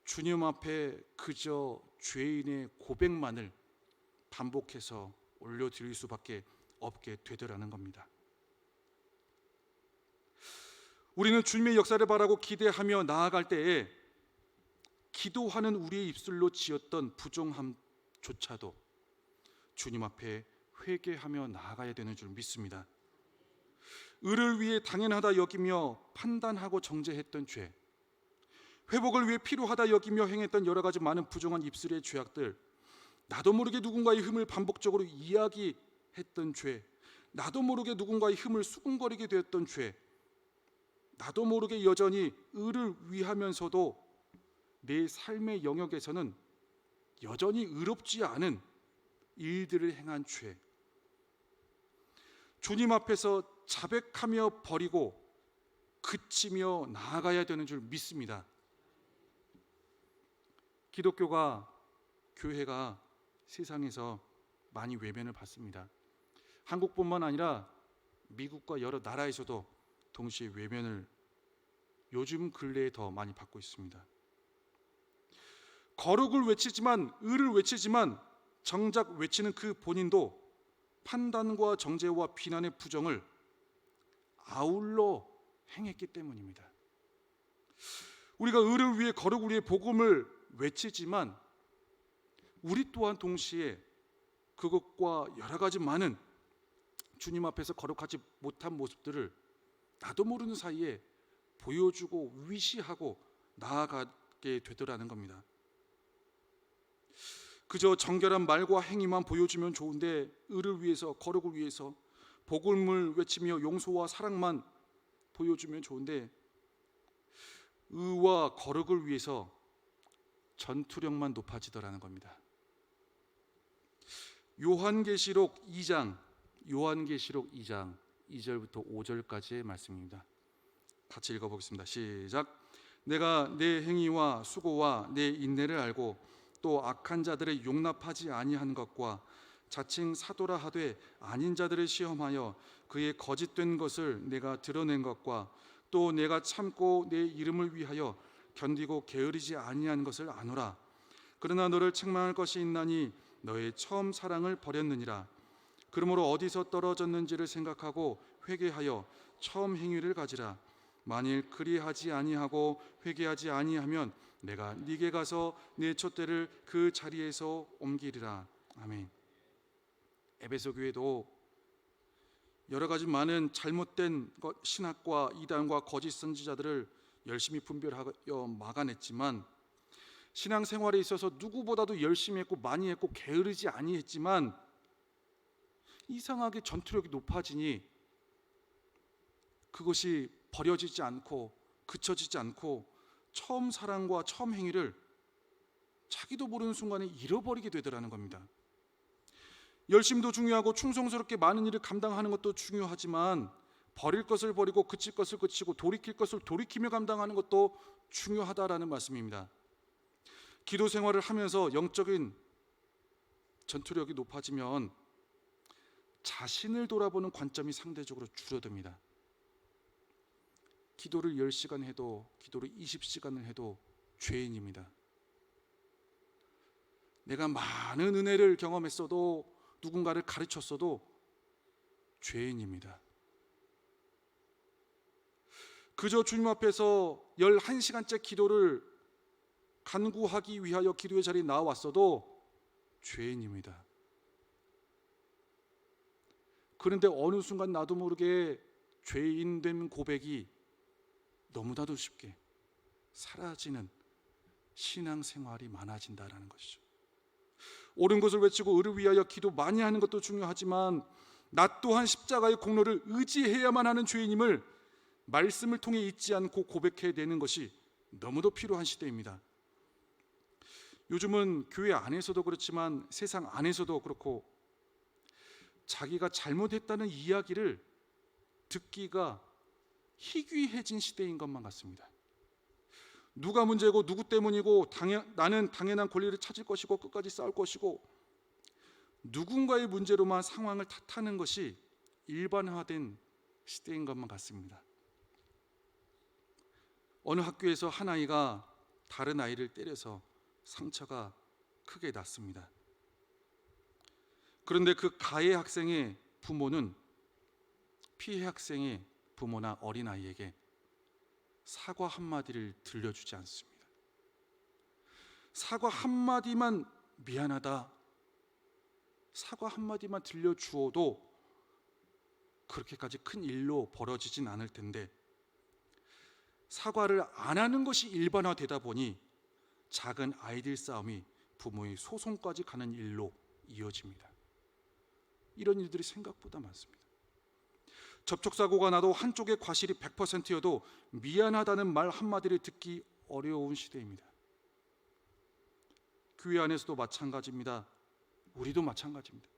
주님 앞에 그저 죄인의 고백만을 반복해서 올려드릴 수밖에 없게 되더라는 겁니다. 우리는 주님의 역사를 바라고 기대하며 나아갈 때에 기도하는 우리의 입술로 지었던 부정함조차도 주님 앞에 회개하며 나아가야 되는 줄 믿습니다. 의를 위해 당연하다 여기며 판단하고 정죄했던 죄, 회복을 위해 필요하다 여기며 행했던 여러 가지 많은 부정한 입술의 죄악들, 나도 모르게 누군가의 흠을 반복적으로 이야기했던 죄, 나도 모르게 누군가의 흠을 수군거리게 되었던 죄, 나도 모르게 여전히 의를 위하면서도 내 삶의 영역에서는 여전히 의롭지 않은 일들을 행한 죄, 주님 앞에서 자백하며 버리고 그치며 나아가야 되는 줄 믿습니다. 기독교가, 교회가 세상에서 많이 외면을 받습니다. 한국뿐만 아니라 미국과 여러 나라에서도 동시에 외면을 요즘 근래에 더 많이 받고 있습니다. 거룩을 외치지만, 의를 외치지만 정작 외치는 그 본인도 판단과 정죄와 비난의 부정을 아울러 행했기 때문입니다. 우리가 의를 위해, 거룩을 위해 복음을 외치지만 우리 또한 동시에 그것과 여러 가지 많은 주님 앞에서 거룩하지 못한 모습들을 나도 모르는 사이에 보여주고 위시하고 나아가게 되더라는 겁니다. 그저 정결한 말과 행위만 보여주면 좋은데, 의를 위해서, 거룩을 위해서 복음을 외치며 용서와 사랑만 보여주면 좋은데, 의와 거룩을 위해서 전투력만 높아지더라는 겁니다. 요한계시록 2장 2절부터 5절까지의 말씀입니다. 같이 읽어보겠습니다. 시작. 내가 내 행위와 수고와 내 인내를 알고 또 악한 자들을 용납하지 아니한 것과 자칭 사도라 하되 아닌 자들을 시험하여 그의 거짓된 것을 내가 드러낸 것과 또 내가 참고 내 이름을 위하여 견디고 게으르지 아니한 것을 아노라. 그러나 너를 책망할 것이 있나니 너의 처음 사랑을 버렸느니라. 그러므로 어디서 떨어졌는지를 생각하고 회개하여 처음 행위를 가지라. 만일 그리하지 아니하고 회개하지 아니하면 내가 네게 가서 내 촛대를 그 자리에서 옮기리라. 아멘. 에베소 교회도 여러 가지 많은 잘못된 신학과 이단과 거짓 선지자들을 열심히 분별하여 막아냈지만, 신앙생활에 있어서 누구보다도 열심히 했고 많이 했고 게으르지 아니했지만 이상하게 전투력이 높아지니 그것이 버려지지 않고 그쳐지지 않고 처음 사랑과 처음 행위를 자기도 모르는 순간에 잃어버리게 되더라는 겁니다. 열심도 중요하고 충성스럽게 많은 일을 감당하는 것도 중요하지만 버릴 것을 버리고 그칠 것을 그치고 돌이킬 것을 돌이키며 감당하는 것도 중요하다라는 말씀입니다. 기도 생활을 하면서 영적인 전투력이 높아지면 자신을 돌아보는 관점이 상대적으로 줄어듭니다. 기도를 10시간 해도, 기도를 20시간을 해도 죄인입니다. 내가 많은 은혜를 경험했어도, 누군가를 가르쳤어도 죄인입니다. 그저 주님 앞에서 11시간째 기도를 간구하기 위하여 기도의 자리에 나왔어도 죄인입니다. 그런데 어느 순간 나도 모르게 죄인된 고백이 너무나도 쉽게 사라지는 신앙생활이 많아진다라는 것이죠. 옳은 것을 외치고 의를 위하여 기도 많이 하는 것도 중요하지만 나 또한 십자가의 공로를 의지해야만 하는 죄인임을 말씀을 통해 잊지 않고 고백해내는 것이 너무도 필요한 시대입니다. 요즘은 교회 안에서도 그렇지만 세상 안에서도 그렇고 자기가 잘못했다는 이야기를 듣기가 희귀해진 시대인 것만 같습니다. 누가 문제고 누구 때문이고 나는 당연한 권리를 찾을 것이고 끝까지 싸울 것이고 누군가의 문제로만 상황을 탓하는 것이 일반화된 시대인 것만 같습니다. 어느 학교에서 한 아이가 다른 아이를 때려서 상처가 크게 났습니다. 그런데 그 가해 학생의 부모는 피해 학생의 부모나 어린아이에게 사과 한마디를 들려주지 않습니다. 사과 한마디만 미안하다, 사과 한마디만 들려주어도 그렇게까지 큰 일로 벌어지진 않을 텐데 사과를 안 하는 것이 일반화되다 보니 작은 아이들 싸움이 부모의 소송까지 가는 일로 이어집니다. 이런 일들이 생각보다 많습니다. 접촉사고가 나도 한쪽의 과실이 100%여도 미안하다는 말 한마디를 듣기 어려운 시대입니다. 교회 안에서도 마찬가지입니다. 우리도 마찬가지입니다.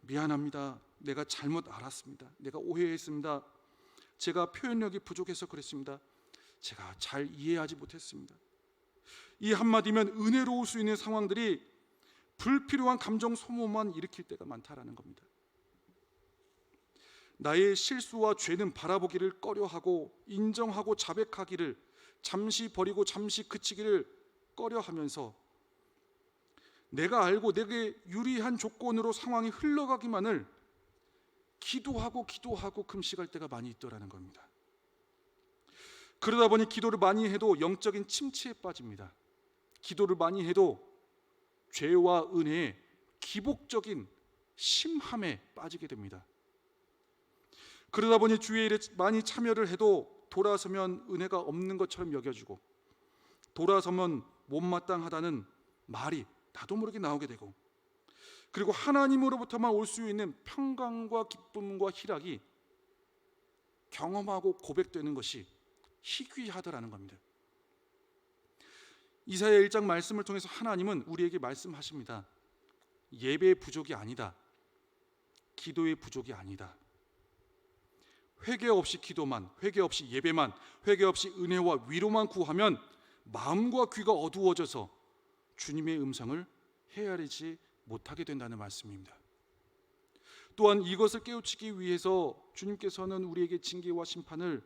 미안합니다. 내가 잘못 알았습니다. 내가 오해했습니다. 제가 표현력이 부족해서 그랬습니다. 제가 잘 이해하지 못했습니다. 이 한마디면 은혜로울 수 있는 상황들이 불필요한 감정 소모만 일으킬 때가 많다라는 겁니다. 나의 실수와 죄는 바라보기를 꺼려하고 인정하고 자백하기를 잠시 버리고 잠시 그치기를 꺼려하면서 내가 알고 내게 유리한 조건으로 상황이 흘러가기만을 기도하고 금식할 때가 많이 있더라는 겁니다. 그러다 보니 기도를 많이 해도 영적인 침체에 빠집니다. 기도를 많이 해도 죄와 은혜의 기복적인 심함에 빠지게 됩니다. 그러다 보니 주의 일에 많이 참여를 해도 돌아서면 은혜가 없는 것처럼 여겨지고 돌아서면 못마땅하다는 말이 나도 모르게 나오게 되고 그리고 하나님으로부터만 올 수 있는 평강과 기쁨과 희락이 경험하고 고백되는 것이 희귀하더라는 겁니다. 이사야 1장 말씀을 통해서 하나님은 우리에게 말씀하십니다. 예배의 부족이 아니다. 기도의 부족이 아니다. 회개 없이 기도만, 회개 없이 예배만, 회개 없이 은혜와 위로만 구하면 마음과 귀가 어두워져서 주님의 음성을 헤아리지 못하게 된다는 말씀입니다. 또한 이것을 깨우치기 위해서 주님께서는 우리에게 징계와 심판을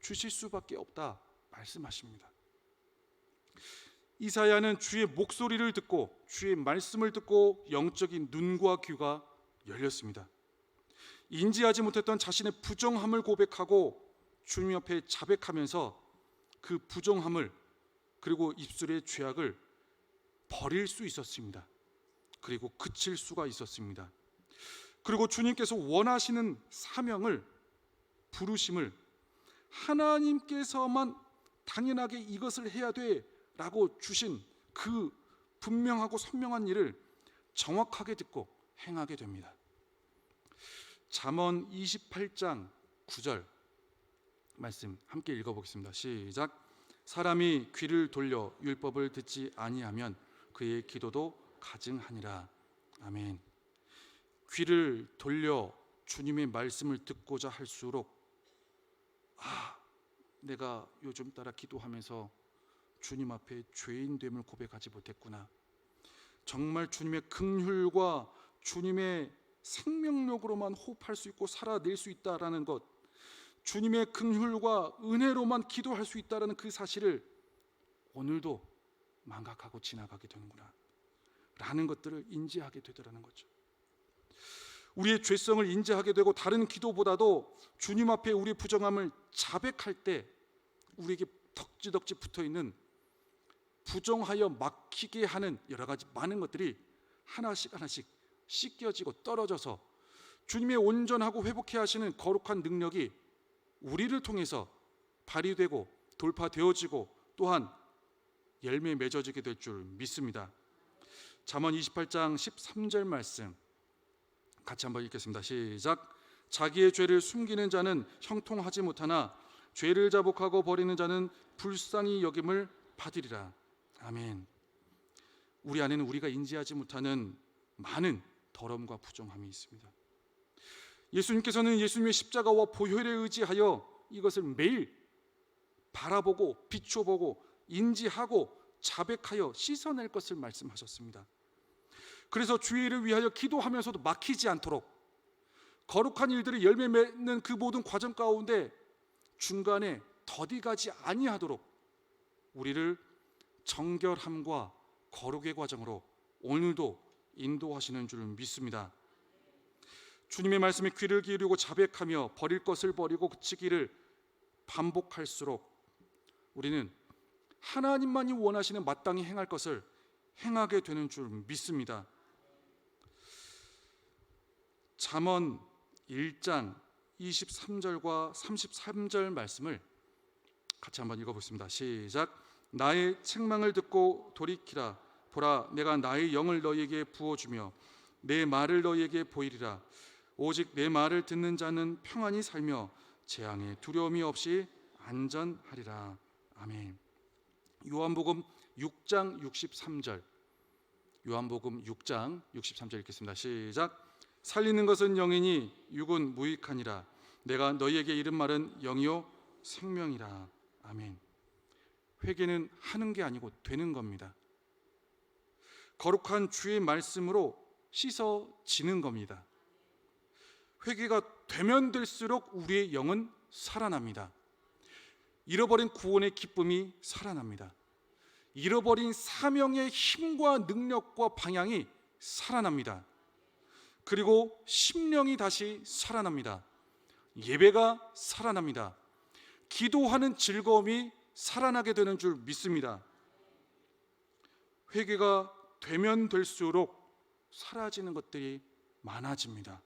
주실 수밖에 없다 말씀하십니다. 이사야는 주의 목소리를 듣고 주의 말씀을 듣고 영적인 눈과 귀가 열렸습니다. 인지하지 못했던 자신의 부정함을 고백하고 주님 앞에 자백하면서 그 부정함을 그리고 입술의 죄악을 버릴 수 있었습니다. 그리고 그칠 수가 있었습니다. 그리고 주님께서 원하시는 사명을, 부르심을 하나님께서만 당연하게 이것을 해야 돼 라고 주신 그 분명하고 선명한 일을 정확하게 듣고 행하게 됩니다. 잠언 28장 9절 말씀 함께 읽어보겠습니다. 시작. 사람이 귀를 돌려 율법을 듣지 아니하면 그의 기도도 가증하니라. 아멘. 귀를 돌려 주님의 말씀을 듣고자 할수록 내가 요즘 따라 기도하면서 주님 앞에 죄인됨을 고백하지 못했구나. 정말 주님의 긍휼과 주님의 생명력으로만 호흡할 수 있고 살아낼 수 있다라는 것, 주님의 긍휼과 은혜로만 기도할 수 있다라는 그 사실을 오늘도 망각하고 지나가게 되는구나 라는 것들을 인지하게 되더라는 거죠. 우리의 죄성을 인지하게 되고 다른 기도보다도 주님 앞에 우리의 부정함을 자백할 때 우리에게 덕지덕지 붙어있는 부정하여 막히게 하는 여러 가지 많은 것들이 하나씩 씻겨지고 떨어져서 주님의 온전하고 회복해 하시는 거룩한 능력이 우리를 통해서 발휘되고 돌파되어지고 또한 열매 맺어지게 될 줄 믿습니다. 잠언 28장 13절 말씀 같이 한번 읽겠습니다. 시작. 자기의 죄를 숨기는 자는 형통하지 못하나 죄를 자복하고 버리는 자는 불쌍히 여김을 받으리라. 아멘. 우리 안에는 우리가 인지하지 못하는 많은 더러움과 부정함이 있습니다. 예수님께서는 예수님의 십자가와 보혈에 의지하여 이것을 매일 바라보고 비춰보고 인지하고 자백하여 씻어낼 것을 말씀하셨습니다. 그래서 주의 일을 위하여 기도하면서도 막히지 않도록 거룩한 일들이 열매 맺는 그 모든 과정 가운데 중간에 더디가지 아니하도록 우리를 정결함과 거룩의 과정으로 오늘도 인도하시는 줄 믿습니다. 주님의 말씀에 귀를 기울이고 자백하며 버릴 것을 버리고 그치기를 반복할수록 우리는 하나님만이 원하시는 마땅히 행할 것을 행하게 되는 줄 믿습니다. 잠언 1장 23절과 33절 말씀을 같이 한번 읽어보겠습니다. 시작. 나의 책망을 듣고 돌이키라. 보라, 내가 나의 영을 너희에게 부어주며 내 말을 너희에게 보이리라. 오직 내 말을 듣는 자는 평안히 살며 재앙에 두려움이 없이 안전하리라. 아멘. 요한복음 6장 63절. 요한복음 6장 63절 읽겠습니다. 시작. 살리는 것은 영이니 육은 무익하니라. 내가 너희에게 이른 말은 영이요 생명이라. 아멘. 회개는 하는 게 아니고 되는 겁니다. 거룩한 주의 말씀으로 씻어지는 겁니다. 회개가 되면 될수록 우리의 영은 살아납니다. 잃어버린 구원의 기쁨이 살아납니다. 잃어버린 사명의 힘과 능력과 방향이 살아납니다. 그리고 심령이 다시 살아납니다. 예배가 살아납니다. 기도하는 즐거움이 살아나게 되는 줄 믿습니다. 회개가 되면 될수록 사라지는 것들이 많아집니다.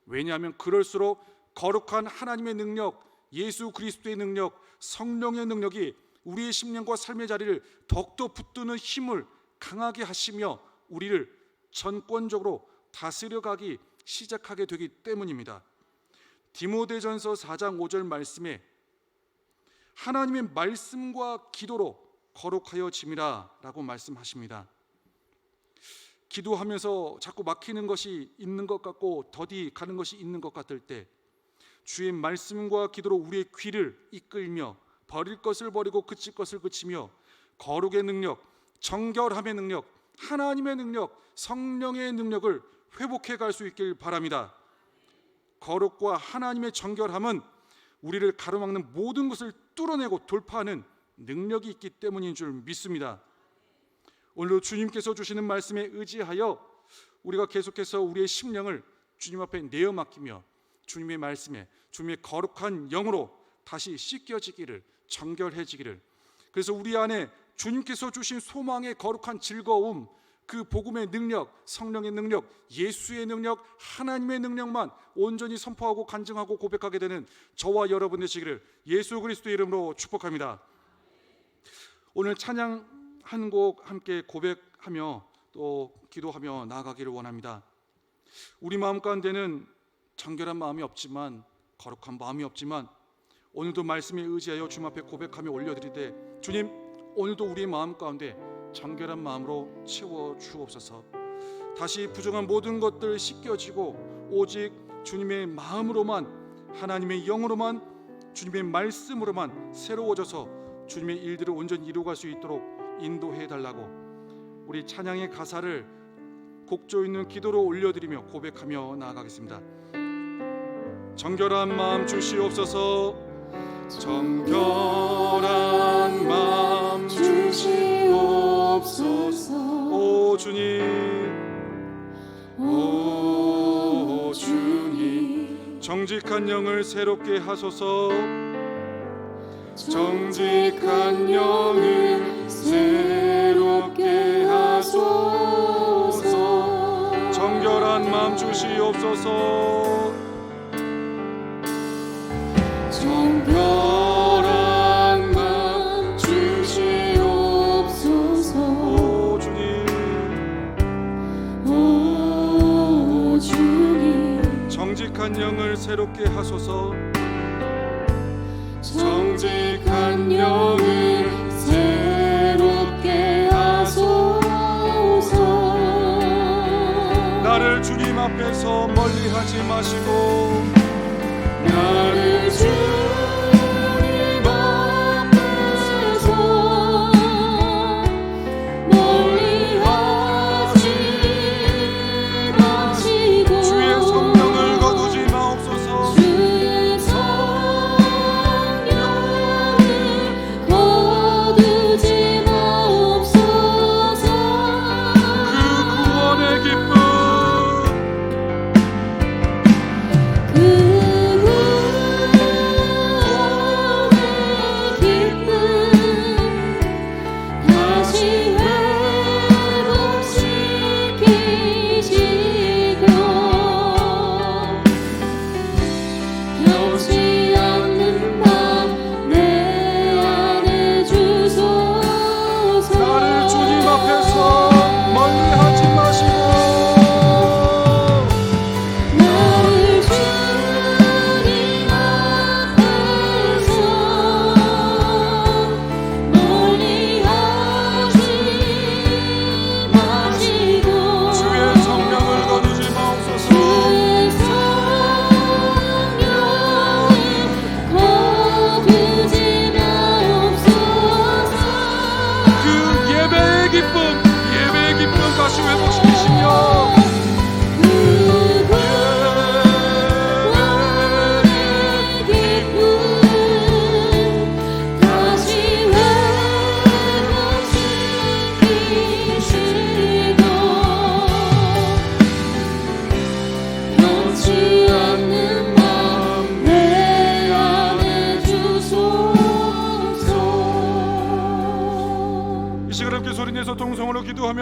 왜냐하면 그럴수록 거룩한 하나님의 능력, 예수 그리스도의 능력, 성령의 능력이 우리의 심령과 삶의 자리를 더욱더 붙드는 힘을 강하게 하시며 우리를 전권적으로 다스려가기 시작하게 되기 때문입니다. 디모데전서 4장 5절 말씀에 하나님의 말씀과 기도로 거룩하여짐이라 라고 말씀하십니다. 기도하면서 자꾸 막히는 것이 있는 것 같고 더디 가는 것이 있는 것 같을 때 주의 말씀과 기도로 우리의 귀를 이끌며 버릴 것을 버리고 그칠 것을 그치며 거룩의 능력, 정결함의 능력, 하나님의 능력, 성령의 능력을 회복해 갈 수 있길 바랍니다. 거룩과 하나님의 정결함은 우리를 가로막는 모든 것을 뚫어내고 돌파하는 능력이 있기 때문인 줄 믿습니다. 오늘도 주님께서 주시는 말씀에 의지하여 우리가 계속해서 우리의 심령을 주님 앞에 내어 맡기며 주님의 말씀에 주님의 거룩한 영으로 다시 씻겨지기를, 정결해지기를, 그래서 우리 안에 주님께서 주신 소망의 거룩한 즐거움, 그 복음의 능력, 성령의 능력, 예수의 능력, 하나님의 능력만 온전히 선포하고 간증하고 고백하게 되는 저와 여러분 되시기를 예수 그리스도의 이름으로 축복합니다. 오늘 찬양 한 곡 함께 고백하며 또 기도하며 나아가기를 원합니다. 우리 마음 가운데는 정결한 마음이 없지만, 거룩한 마음이 없지만 오늘도 말씀에 의지하여 주님 앞에 고백하며 올려드리되, 주님 오늘도 우리의 마음 가운데 정결한 마음으로 채워 주옵소서. 다시 부정한 모든 것들 씻겨지고 오직 주님의 마음으로만, 하나님의 영으로만, 주님의 말씀으로만 새로워져서 주님의 일들을 온전히 이루어갈 수 있도록 인도해 달라고 우리 찬양의 가사를 곡조 있는 기도로 올려드리며 고백하며 나아가겠습니다. 정결한 마음 주시옵소서. 정결한 마음 주시옵소서. 오 주님, 오 주님, 정직한 영을 새롭게 하소서. 정직한 영을 새롭게 하소서. 정결한 마음 주시옵소서. 정결한 마음 주시옵소서. 오 주님, 오 주님, 정직한 영을 새롭게 하소서. 정직한 영을 새롭게 하소서. 나를 주님 앞에서 멀리하지 마시고, 나를 주님 앞에서 멀리하지 마시고, 주의 성령을 거두지 마옵소서. 주의 성령을 거두지 마옵소서. 그 구원의 기쁨, 그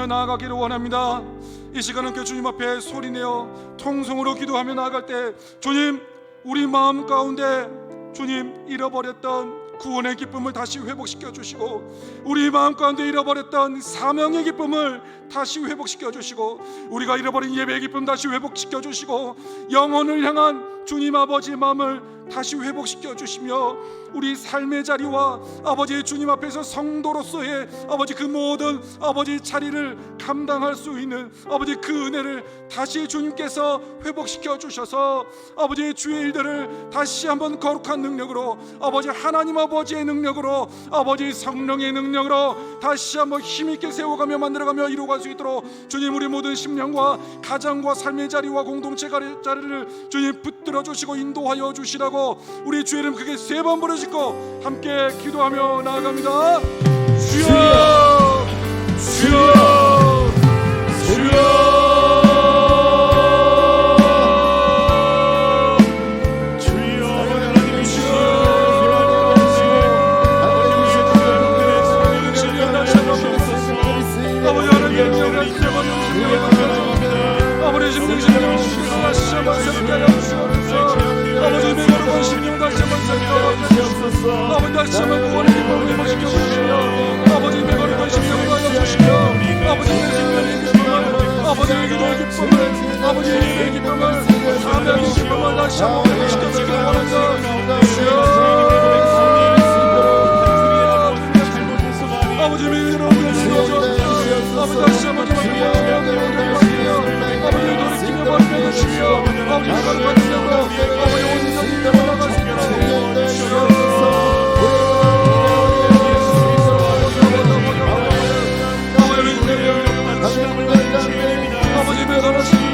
기도하며 나아가기를 원합니다. 이 시간 함께 주님 앞에 소리내어 통성으로 기도하며 나아갈 때 주님, 우리 마음 가운데 주님 잃어버렸던 구원의 기쁨을 다시 회복시켜 주시고, 우리 마음 가운데 잃어버렸던 사명의 기쁨을 다시 회복시켜 주시고, 우리가 잃어버린 예배의 기쁨 다시 회복시켜 주시고, 영혼을 향한 주님 아버지의 마음을 다시 회복시켜 주시며, 우리 삶의 자리와 아버지 주님 앞에서 성도로서의 아버지 그 모든 아버지 자리를 감당할 수 있는 아버지 그 은혜를 다시 주님께서 회복시켜 주셔서 아버지의 주의 일들을 다시 한번 거룩한 능력으로, 아버지 하나님 아버지의 능력으로, 아버지 성령의 능력으로 다시 한번 힘있게 세워가며 만들어가며 이루어갈 수 있도록 주님, 우리 모든 심령과 가정과 삶의 자리와 공동체 자리를 주님 붙들어 주시고 인도하여 주시라고 우리 주의 이름 크게 3번 부르시고 함께 기도하며 나아갑니다. 주여, 주여, 주여. 아버지 심령 다시 한번 새롭게 하여 주시옵소서. 아버지 내 거룩한 심령 다시 한번 새롭게 하여 주시옵소서. 아버지 다시 한번 구원의 기쁨을 회복시켜 주시며, 아버지 내 거룩한 심령을 하여 주시며, 아버지 내 심령의 기쁨을, 아버지 내 기도의 기쁨을, 아버지 내 기쁨을, 사명의 기쁨을 다시 한번 회복시켜 주시기 원합니다. 아버지 믿음으로 주옵소서. 아버지 다시 한번 아버지 돌이키며 버리며 주시며, 아버지 거룩한 능력으로 아버지 온전히 나아갈 수 있도록 주옵소서. 아버지 매달아 주시며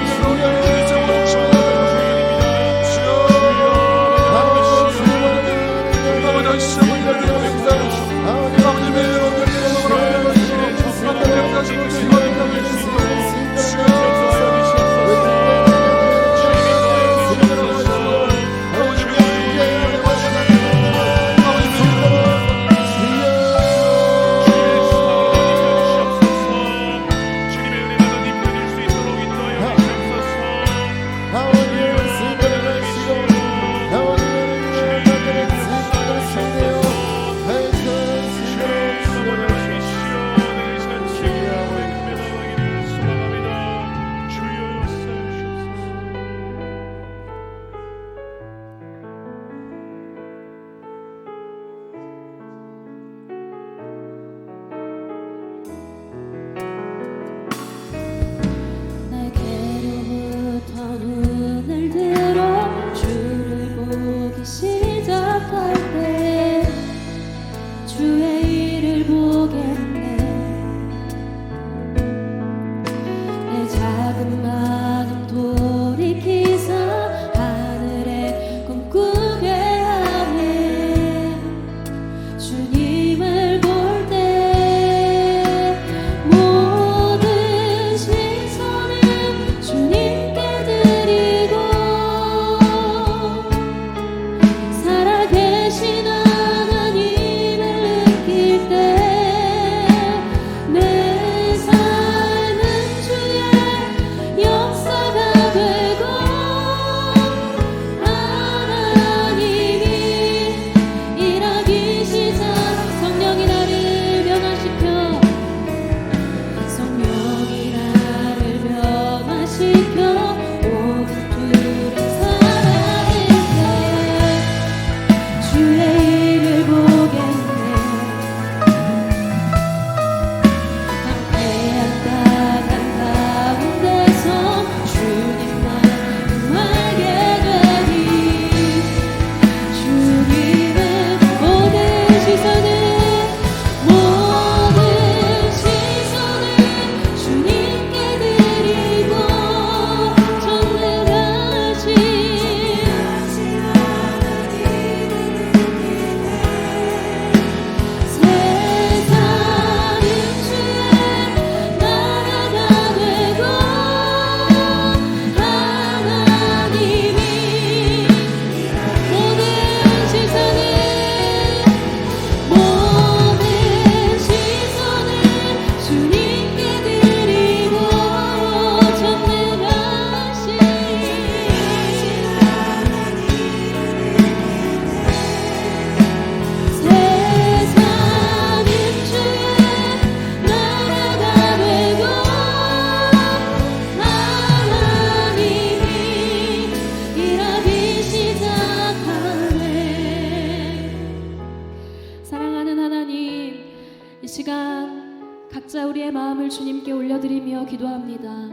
영광을 주님께 올려드리며 기도합니다.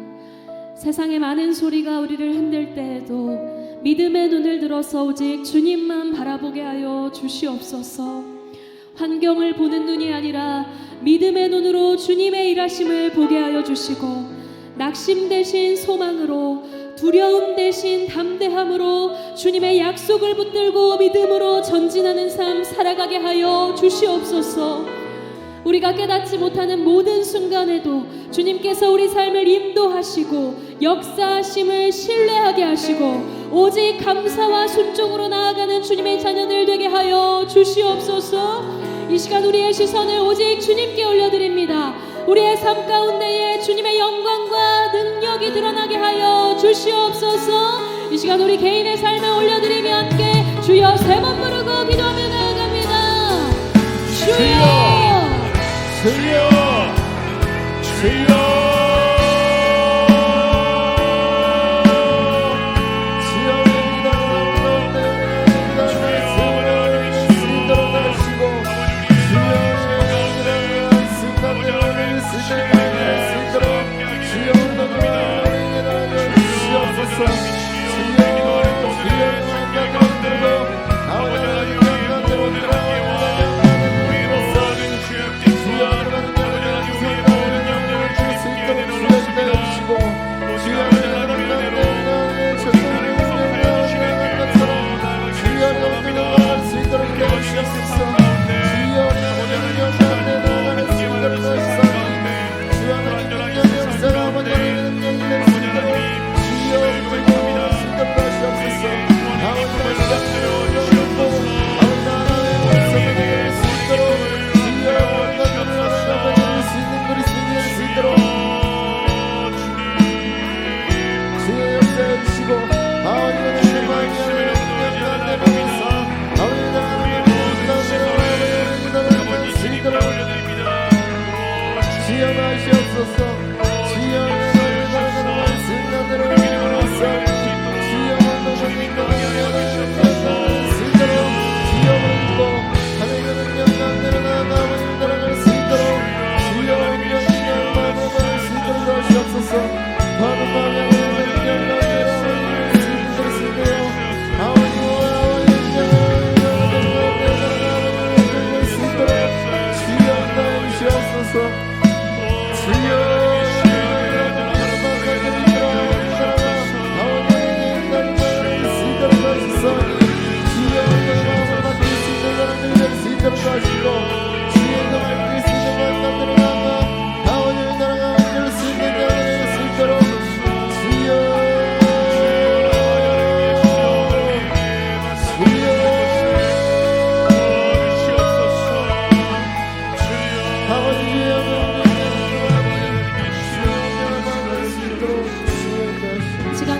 세상의 많은 소리가 우리를 흔들 때에도 믿음의 눈을 들어서 오직 주님만 바라보게 하여 주시옵소서. 환경을 보는 눈이 아니라 믿음의 눈으로 주님의 일하심을 보게 하여 주시고, 낙심 대신 소망으로, 두려움 대신 담대함으로 주님의 약속을 붙들고 믿음으로 전진하는 삶 살아가게 하여 주시옵소서. 우리가 깨닫지 못하는 모든 순간에도 주님께서 우리 삶을 인도하시고 역사하심을 신뢰하게 하시고 오직 감사와 순종으로 나아가는 주님의 자녀들 되게 하여 주시옵소서. 이 시간 우리의 시선을 오직 주님께 올려드립니다. 우리의 삶 가운데에 주님의 영광과 능력이 드러나게 하여 주시옵소서. 이 시간 우리 개인의 삶을 올려드리며 함께 주여 세 번 부르고 기도하며 나아갑니다. 주여, 주여, 주여.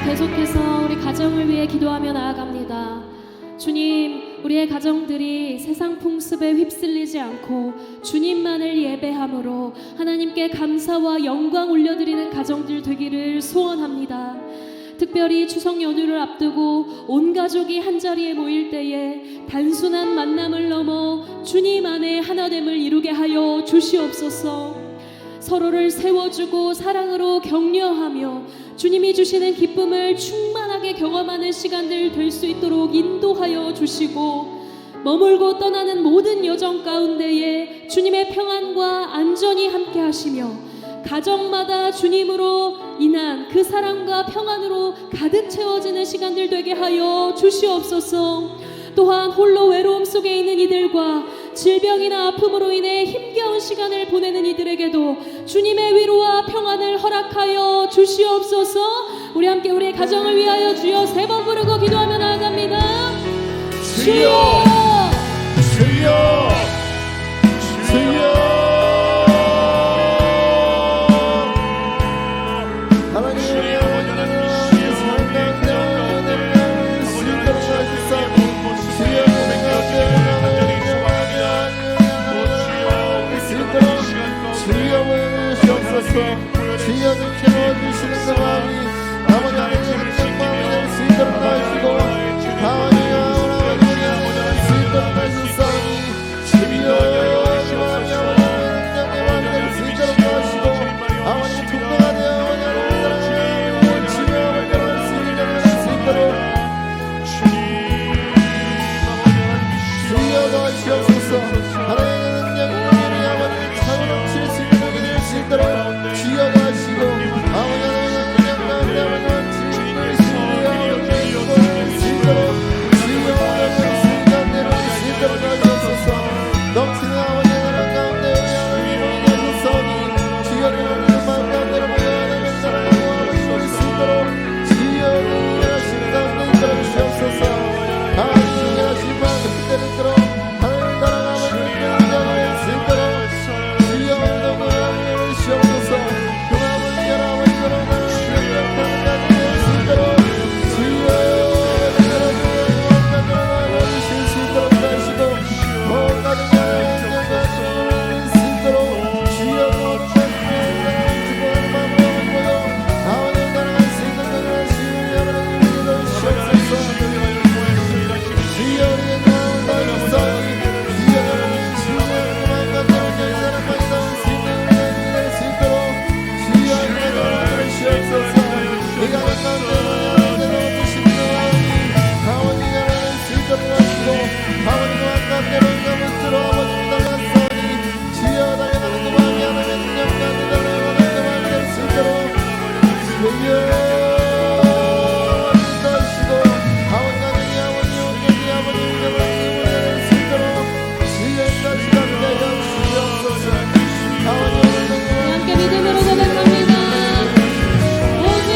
계속해서 우리 가정을 위해 기도하며 나아갑니다. 주님, 우리의 가정들이 세상 풍습에 휩쓸리지 않고 주님만을 예배함으로 하나님께 감사와 영광 올려드리는 가정들 되기를 소원합니다. 특별히 추석 연휴를 앞두고 온 가족이 한자리에 모일 때에 단순한 만남을 넘어 주님 안에 하나됨을 이루게 하여 주시옵소서. 서로를 세워주고 사랑으로 격려하며 주님이 주시는 기쁨을 충만하게 경험하는 시간들 될 수 있도록 인도하여 주시고, 머물고 떠나는 모든 여정 가운데에 주님의 평안과 안전이 함께 하시며 가정마다 주님으로 인한 그 사랑과 평안으로 가득 채워지는 시간들 되게 하여 주시옵소서. 또한 홀로 외로움 속에 있는 이들과 질병이나 아픔으로 인해 힘겨운 시간을 보내는 이들에게도 주님의 위로와 평안을 허락하여 주시옵소서. 우리 함께 우리의 가정을 위하여 주여 세 번 부르고 기도하며 나아갑니다. 주여, 주여, 주여. 주여 채워주시는 그 마음이 아버지 하나님의 마음이 될 수 있도록 하시고 아버지가 원하는 수 있도록 하시사오니 주여 하나님의 마음이 될 수 있도록 하시고 주여 도와주시옵소서. 하나님의 능력이 아버지를 차고 넘칠 수 있는 복이 될 수 있도록 주여 도와주시고 아버지 하나님의 능력 가운데 아버지 넘치는 주여 도와주실 수 있도록 주여 하나님의 가운데 넘칠 수 있도록 도와주옵소서. 넘치는 아버지 하나님 가운데 하나님의 도와주소서. 주여 하나님의 마음 가운데로 모여 하나님의 사랑하고 아버지 모일 수 있도록 주여 하나님 가운데 이끌어 주시옵소서. 하나님의 하신 마음 그대로 이끌어 하나님 따라가 아버지 인정할 수 있도록 주여 너무 하나님을 주옵소서. 그 마음을 열어 아버지 여러분을 능력하는 가정이 될 수 있도록 주여 여러분을 주실 수 있도록 하시고 온 가정이 하나님의 수 있도록 주여 하나님의 기뻐하는 마음으로 모여 아버지 따라갈 수 있는 것을 하시는 여러분을 믿어 주시옵소서. 주여 우리의 마음 다하소서. 주여 여러분의 주님의 마음과 때문에 사랑과 싸울 수 있는 은혜를 낼 수 있도록 주여 하나님을 주시옵소서. 이 가정 가운데 하나님께로 주시는 아버지 하나님을 수 있도록 하시고 아버지 마음 가운데로 감을 아버지 달라서니 주여 달려가는 그 마음이 하나님의 능력 가운데 달려가는 그 마음이 될 수 있도록 주여 함께 믿음으로 고백합니다. 오직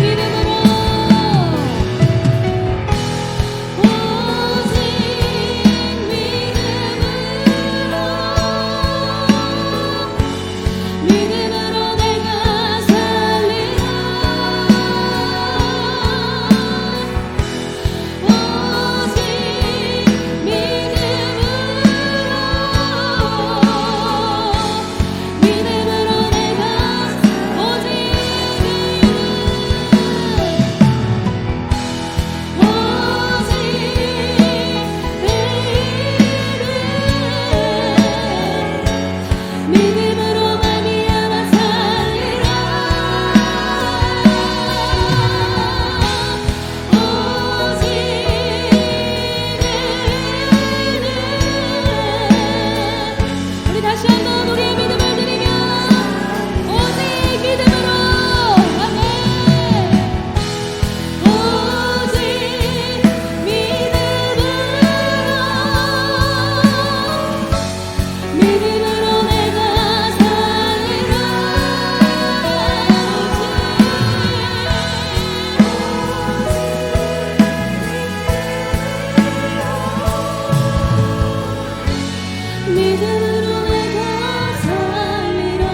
믿음으로 오직 믿음으로 내가 살리라. 오직 믿음으로 내가 믿음으로 말미암아 살리라. 오직 우리 다시 한번 우리의 믿음을 드리며 오직 믿음으로 아멘. 오직 믿음으로 내가 살리라. 믿음으로 내가 살리라.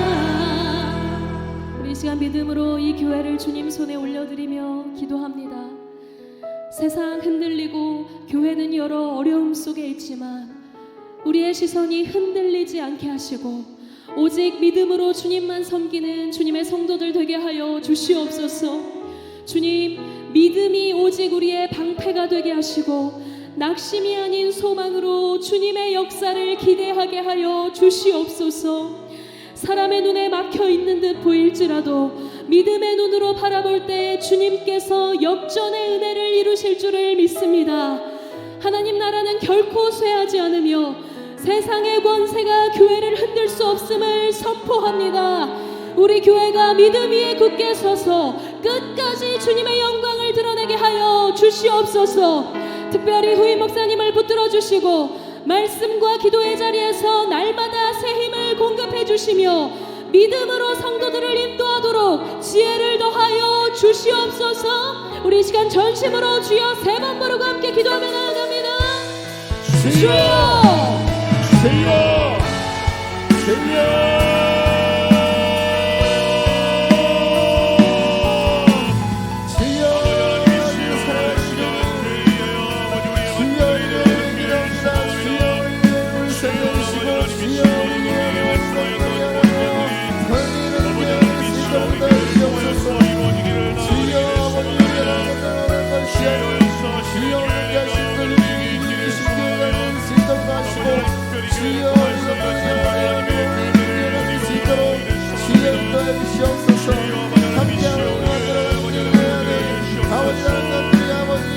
우리 이 시간 믿음으로 이 교회를 주님 손에 올려드리며 기도합니다. 세상 흔들리고 교회는 여러 어려움 속에 있지만 우리의 시선이 흔들리지 않게 하시고 오직 믿음으로 주님만 섬기는 주님의 성도들 되게 하여 주시옵소서. 주님, 믿음이 오직 우리의 방패가 되게 하시고 낙심이 아닌 소망으로 주님의 역사를 기대하게 하여 주시옵소서. 사람의 눈에 막혀 있는 듯 보일지라도 믿음의 눈으로 바라볼 때 주님께서 역전의 은혜를 이루실 줄을 믿습니다. 하나님 나라는 결코 쇠하지 않으며 세상의 권세가 교회를 흔들 수 없음을 선포합니다. 우리 교회가 믿음 위에 굳게 서서 끝까지 주님의 영광을 드러내게 하여 주시옵소서. 특별히 후임 목사님을 붙들어 주시고 말씀과 기도의 자리에서 날마다 새 힘을 공급해 주시며 믿음으로 성도들을 인도하도록 지혜를 더하여 주시옵소서. 우리 이 시간 전심으로 주여 세 번 부르고 함께 기도하며 나아갑니다. 주여! 주여! 주여! 함께하는 아버지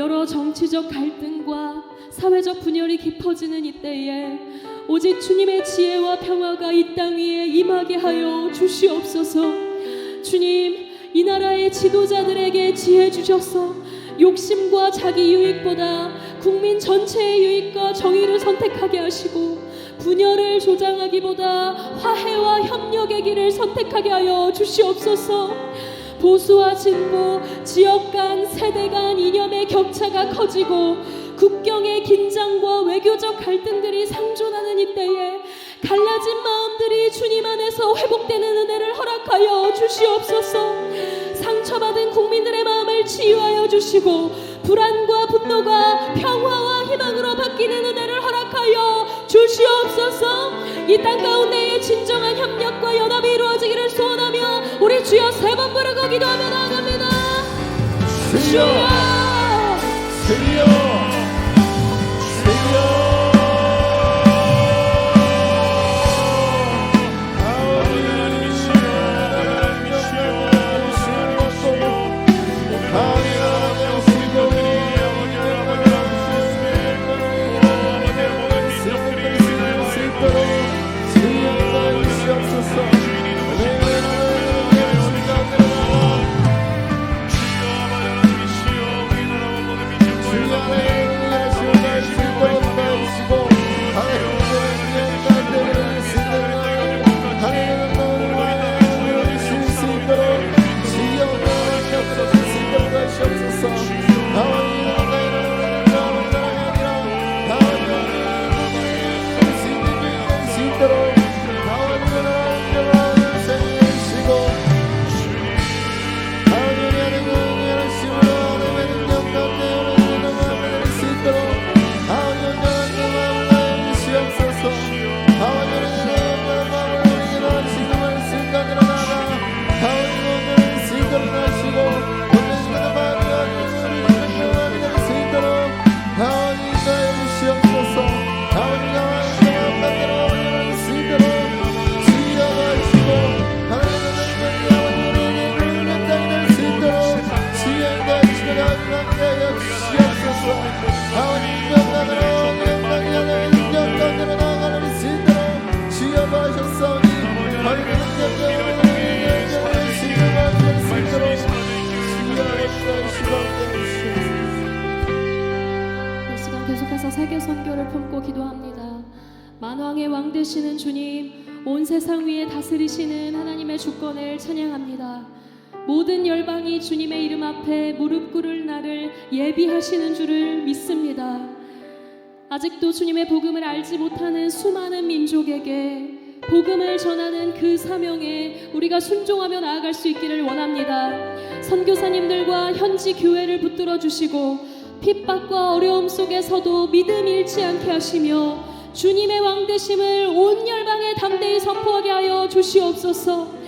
여러 정치적 갈등과 사회적 분열이 깊어지는 이때에 오직 주님의 지혜와 평화가 이 땅 위에 임하게 하여 주시옵소서. 주님, 이 나라의 지도자들에게 지혜 주셔서 욕심과 자기 유익보다 국민 전체의 유익과 정의를 선택하게 하시고 분열을 조장하기보다 화해와 협력의 길을 선택하게 하여 주시옵소서. 보수와 진보, 지역 간, 세대 간 이념의 격차가 커지고 국경의 긴장과 외교적 갈등들이 상존하는 이때에 갈라진 마음들이 주님 안에서 회복되는 은혜를 허락하여 주시옵소서. 상처받은 국민들의 마음을 치유하여 주시고 불안과 분노가 평화와 희망으로 바뀌는 은혜를 허락하여 주시옵소서. 이 땅 가운데에 진정한 협력과 연합이 이루어지기를 소원하며 우리 주여 세 번 부르고 기도하며 나아갑니다. 주여, 주여, 주여. 이 시간 계속해서 세계 선교를 품고 기도합니다. 만왕의 왕 되시는 주님, 온 세상 위에 다스리시는 하나님의 주권을 찬양합니다. 모든 열방이 주님의 이름 앞에 무릎 꿇을 날을 예비하시는 줄을 믿습니다. 아직도 주님의 복음을 알지 못하는 수많은 민족에게 복음을 전하는 그 사명에 우리가 순종하며 나아갈 수 있기를 원합니다. 선교사님들과 현지 교회를 붙들어 주시고 핍박과 어려움 속에서도 믿음 잃지 않게 하시며 주님의 왕되심을 온 열방에 담대히 선포하게 하여 주시옵소서.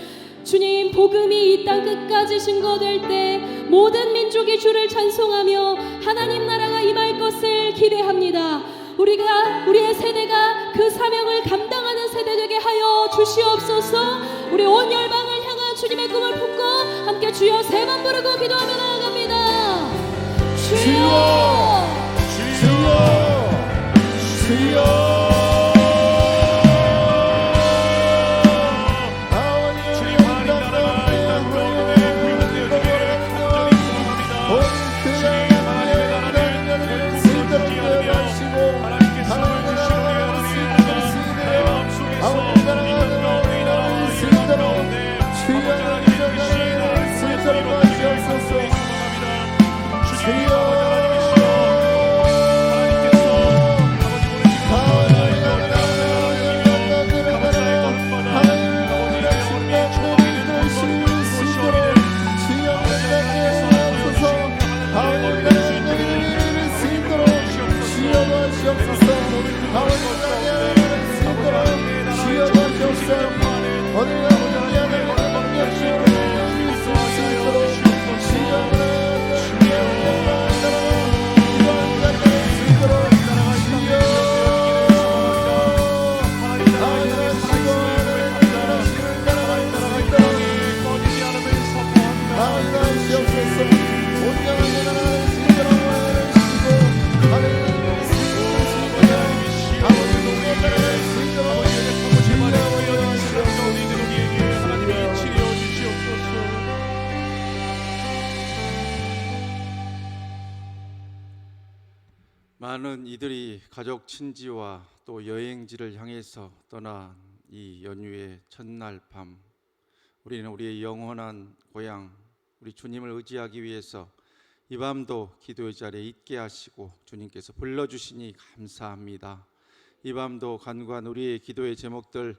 주님, 복음이 이 땅 끝까지 증거될 때 모든 민족이 주를 찬송하며 하나님 나라가 임할 것을 기대합니다. 우리의 세대가 그 사명을 감당하는 세대 되게 하여 주시옵소서. 우리 온 열방을 향한 주님의 꿈을 품고 함께 주여 세 번 부르고 기도하며 나아갑니다. 주여, 주여, 주여. 주여 많은 이들이 가족 친지와 또 여행지를 향해서 떠난 이 연휴의 첫날 밤, 우리는 우리의 영원한 고향 우리 주님을 의지하기 위해서 이 밤도 기도의 자리에 있게 하시고 주님께서 불러주시니 감사합니다. 이 밤도 간구한 우리의 기도의 제목들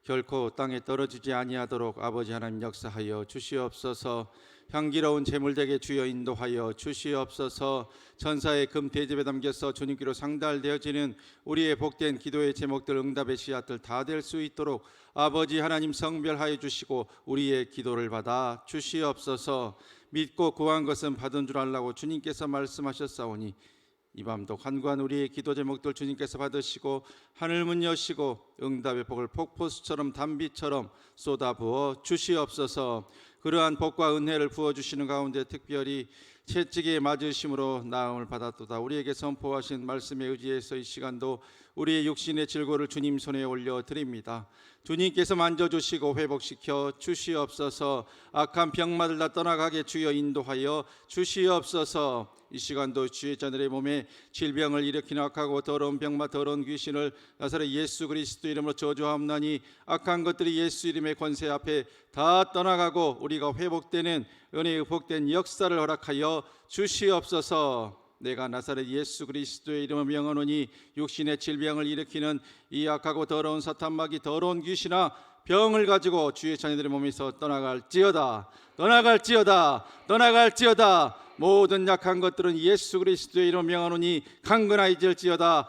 결코 땅에 떨어지지 아니하도록 아버지 하나님 역사하여 주시옵소서. 향기로운 제물되게 주여 인도하여 주시옵소서. 천사의 금 대접에 담겨서 주님께로 상달되어지는 우리의 복된 기도의 제목들 응답의 씨앗들 다 될 수 있도록 아버지 하나님 성별하여 주시고 우리의 기도를 받아 주시옵소서. 믿고 구한 것은 받은 줄 알라고 주님께서 말씀하셨사오니 이 밤도 간구한 우리의 기도 제목들 주님께서 받으시고 하늘 문 여시고 응답의 복을 폭포수처럼 단비처럼 쏟아부어 주시옵소서. 그러한 복과 은혜를 부어주시는 가운데 특별히 채찍에 맞으심으로 나음을 받았도다 우리에게 선포하신 말씀에 의지해서 이 시간도 우리의 육신의 질고를 주님 손에 올려드립니다. 주님께서 만져주시고 회복시켜 주시옵소서. 악한 병마들 다 떠나가게 주여 인도하여 주시옵소서. 이 시간도 주의 자들의 몸에 질병을 일으키는 악하고 더러운 병마 더러운 귀신을 나사렛 예수 그리스도 이름으로 저주하옵나니 악한 것들이 예수 이름의 권세 앞에 다 떠나가고 우리가 회복되는 은혜의 복된 역사를 허락하여 주시옵소서. 내가 나사렛 예수 그리스도의 이름을 명하노니 육신의 질병을 일으키는 이 악하고 더러운 사탄마귀 더러운 귀신아 병을 가지고 주의 자녀들의 몸에서 떠나갈지어다. 모든 약한 것들은 예수 그리스도의 이름을 명하노니 강건하여질지어다.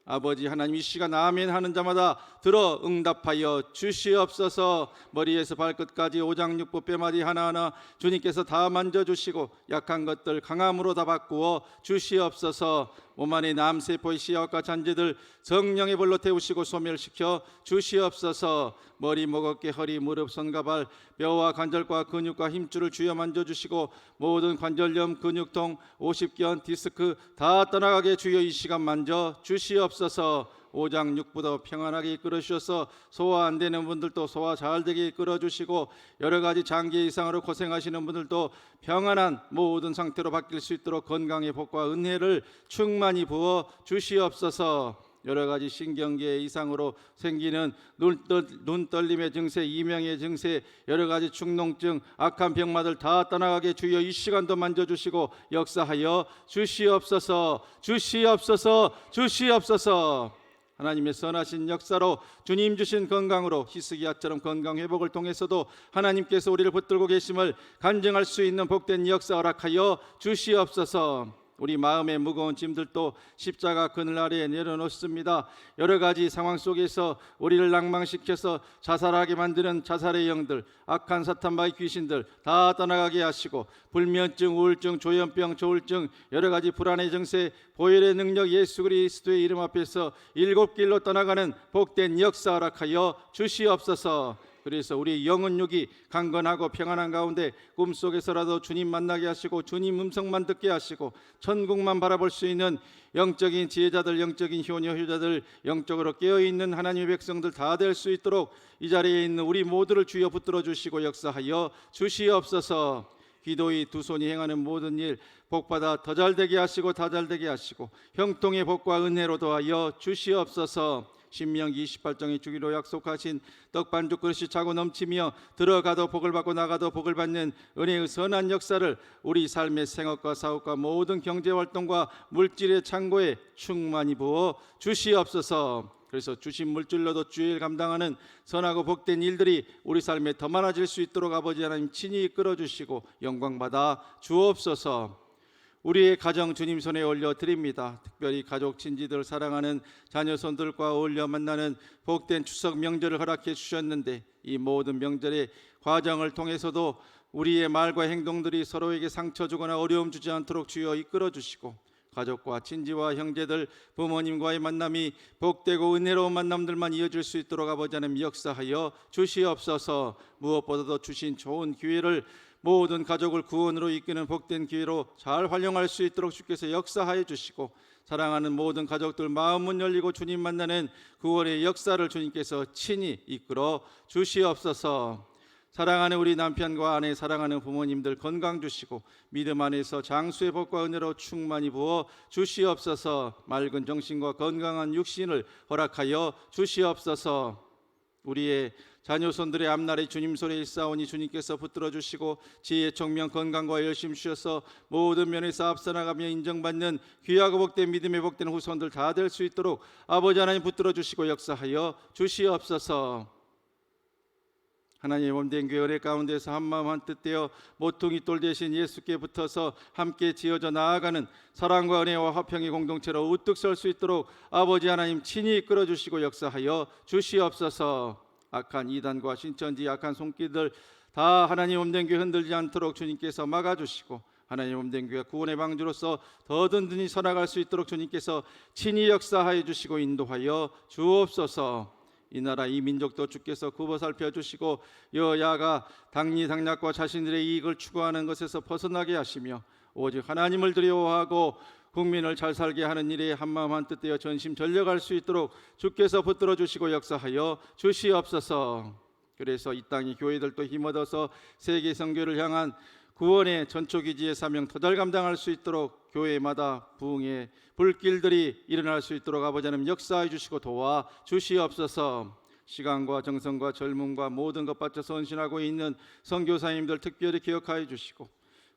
아버지 하나님 이 시간 아멘 하는 자마다 들어 응답하여 주시옵소서. 머리에서 발끝까지 오장육부 뼈마디 하나하나 주님께서 다 만져주시고 약한 것들 강함으로 다 바꾸어 주시옵소서. 몸 안의 남세포의 씨앗과 잔재들 성령의 불로 태우시고 소멸시켜 주시옵소서. 머리, 목, 어깨, 허리, 무릎, 손과 발, 뼈와 관절과 근육과 힘줄을 주여 만져주시고 모든 관절염, 근육통, 오십견, 디스크 다 떠나가게 주여 이 시간 만져 주시옵소서. 오장육부도 평안하게 이끌어 주셔서 소화 안 되는 분들도 소화 잘 되게 이끌어 주시고 여러 가지 장기 이상으로 고생하시는 분들도 평안한 모든 상태로 바뀔 수 있도록 건강의 복과 은혜를 충만히 부어 주시옵소서. 여러 가지 신경계 이상으로 생기는 눈 떨림의 증세, 이명의 증세, 여러 가지 축농증, 악한 병마들 다 떠나가게 주여 이 시간도 만져주시고 역사하여 주시옵소서. 하나님의 선하신 역사로 주님 주신 건강으로 히스기야처럼 건강 회복을 통해서도 하나님께서 우리를 붙들고 계심을 간증할 수 있는 복된 역사 허락하여 주시옵소서. 우리 마음의 무거운 짐들도 십자가 그늘 아래에 내려놓습니다. 여러 가지 상황 속에서 우리를 낭망시켜서 자살하게 만드는 자살의 영들, 악한 사탄마의 귀신들 다 떠나가게 하시고 불면증, 우울증, 조현병, 조울증, 여러 가지 불안의 증세, 보혈의 능력 예수 그리스도의 이름 앞에서 일곱 길로 떠나가는 복된 역사 허락하여 주시옵소서. 그래서 우리 영혼육이 강건하고 평안한 가운데 꿈속에서라도 주님 만나게 하시고 주님 음성만 듣게 하시고 천국만 바라볼 수 있는 영적인 지혜자들, 영적인 효녀효자들, 영적으로 깨어있는 하나님의 백성들 다 될 수 있도록 이 자리에 있는 우리 모두를 주여 붙들어 주시고 역사하여 주시옵소서. 기도의 두 손이 행하는 모든 일 복받아 더 잘되게 하시고 다 잘되게 하시고 형통의 복과 은혜로 더하여 주시옵소서. 신명기 28장에 주기로 약속하신 떡반죽 그릇이 차고 넘치며 들어가도 복을 받고 나가도 복을 받는 은혜의 선한 역사를 우리 삶의 생업과 사업과 모든 경제활동과 물질의 창고에 충만히 부어 주시옵소서. 그래서 주신 물질로도 주일 감당하는 선하고 복된 일들이 우리 삶에 더 많아질 수 있도록 아버지 하나님 친히 이끌어 주시고 영광받아 주옵소서. 우리의 가정 주님 손에 올려드립니다. 특별히 가족 친지들 사랑하는 자녀손들과 어울려 만나는 복된 추석 명절을 허락해 주셨는데 이 모든 명절의 과정을 통해서도 우리의 말과 행동들이 서로에게 상처 주거나 어려움 주지 않도록 주여 이끌어 주시고 가족과 친지와 형제들, 부모님과의 만남이 복되고 은혜로운 만남들만 이어질 수 있도록 아버지 하나님 역사하여 주시옵소서. 무엇보다도 주신 좋은 기회를 모든 가족을 구원으로 이끄는 복된 기회로 잘 활용할 수 있도록 주께서 역사하여 주시고 사랑하는 모든 가족들 마음문 열리고 주님 만나는 구원의 역사를 주님께서 친히 이끌어 주시옵소서. 사랑하는 우리 남편과 아내, 사랑하는 부모님들 건강 주시고 믿음 안에서 장수의 복과 은혜로 충만히 부어 주시옵소서. 맑은 정신과 건강한 육신을 허락하여 주시옵소서. 우리의 자녀손들의 앞날에 주님 손에 일사오니 주님께서 붙들어 주시고 지혜, 총명, 건강과 열심 주셔서 모든 면에서 앞서 나가며 인정받는 귀하고 복된 믿음의 복된 후손들 다 될 수 있도록 아버지 하나님 붙들어 주시고 역사하여 주시옵소서. 하나님의 몸된 교회 은혜 가운데서 한마음 한뜻되어 모퉁이 돌 대신 예수께 붙어서 함께 지어져 나아가는 사랑과 은혜와 화평의 공동체로 우뚝 설 수 있도록 아버지 하나님 친히 이끌어 주시고 역사하여 주시옵소서. 악한 이단과 신천지 악한 손길들 다 하나님 몸된 교회 흔들지 않도록 주님께서 막아주시고 하나님 몸된 교회 구원의 방주로서 더 든든히 서나갈 수 있도록 주님께서 친히 역사하여 주시고 인도하여 주옵소서. 이 나라 이 민족도 주께서 굽어 살펴 주시고 여야가 당리당략과 자신들의 이익을 추구하는 것에서 벗어나게 하시며 오직 하나님을 두려워하고 국민을 잘 살게 하는 일에 한마음 한뜻되어 전심전력할 수 있도록 주께서 붙들어 주시고 역사하여 주시옵소서. 그래서 이 땅의 교회들도 힘얻어서 세계 선교를 향한 구원의 전초기지의 사명 더잘 감당할 수 있도록 교회마다 부흥의 불길들이 일어날 수 있도록 아버지 하나님 역사해 주시고 도와 주시옵소서. 시간과 정성과 젊음과 모든 것 바쳐 헌신하고 있는 선교사님들 특별히 기억하여 주시고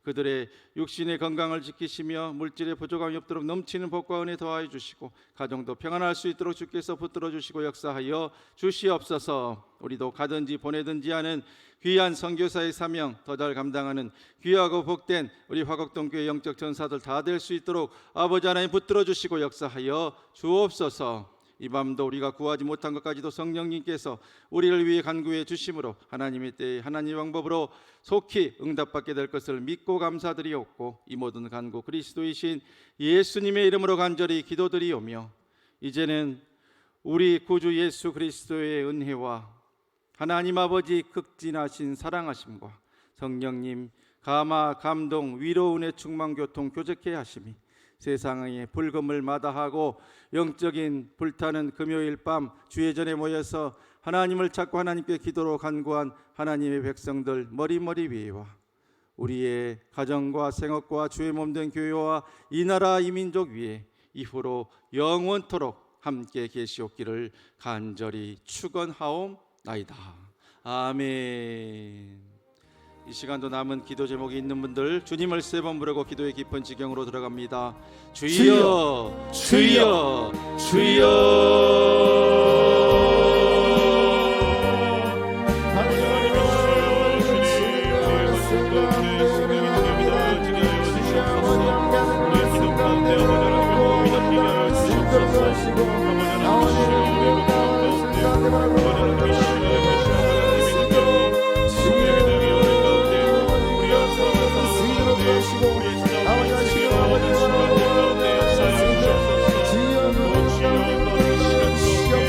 그들의 육신의 건강을 지키시며 물질의 부족함이 없도록 넘치는 복과 은혜 더하여 주시고 가정도 평안할 수 있도록 주께서 붙들어 주시고 역사하여 주시옵소서. 우리도 가든지 보내든지 하는 귀한 선교사의 사명 더 잘 감당하는 귀하고 복된 우리 화곡동교회 영적 전사들 다 될 수 있도록 아버지 하나님 붙들어 주시고 역사하여 주옵소서. 이 밤도 우리가 구하지 못한 것까지도 성령님께서 우리를 위해 간구해 주심으로 하나님의 때에 하나님의 방법으로 속히 응답받게 될 것을 믿고 감사드리옵고 이 모든 간구 그리스도이신 예수님의 이름으로 간절히 기도드리오며 이제는 우리 구주 예수 그리스도의 은혜와 하나님 아버지 극진하신 사랑하심과 성령님 감화 감동 위로 은혜 충만 교통 교제케 하심이 세상의 불금을 마다하고 영적인 불타는 금요일 밤 주의 전에 모여서 하나님을 찾고 하나님께 기도로 간구한 하나님의 백성들 머리머리 위에와 우리의 가정과 생업과 주의 몸된 교회와 이 나라 이 민족 위에 이후로 영원토록 함께 계시옵기를 간절히 축원하옵나이다. 아멘. 이 시간도 남은 기도 제목이 있는 분들 주님을 3번 부르고 기도의 깊은 지경으로 들어갑니다. 주여 주여 주여. 나오시고 나오시고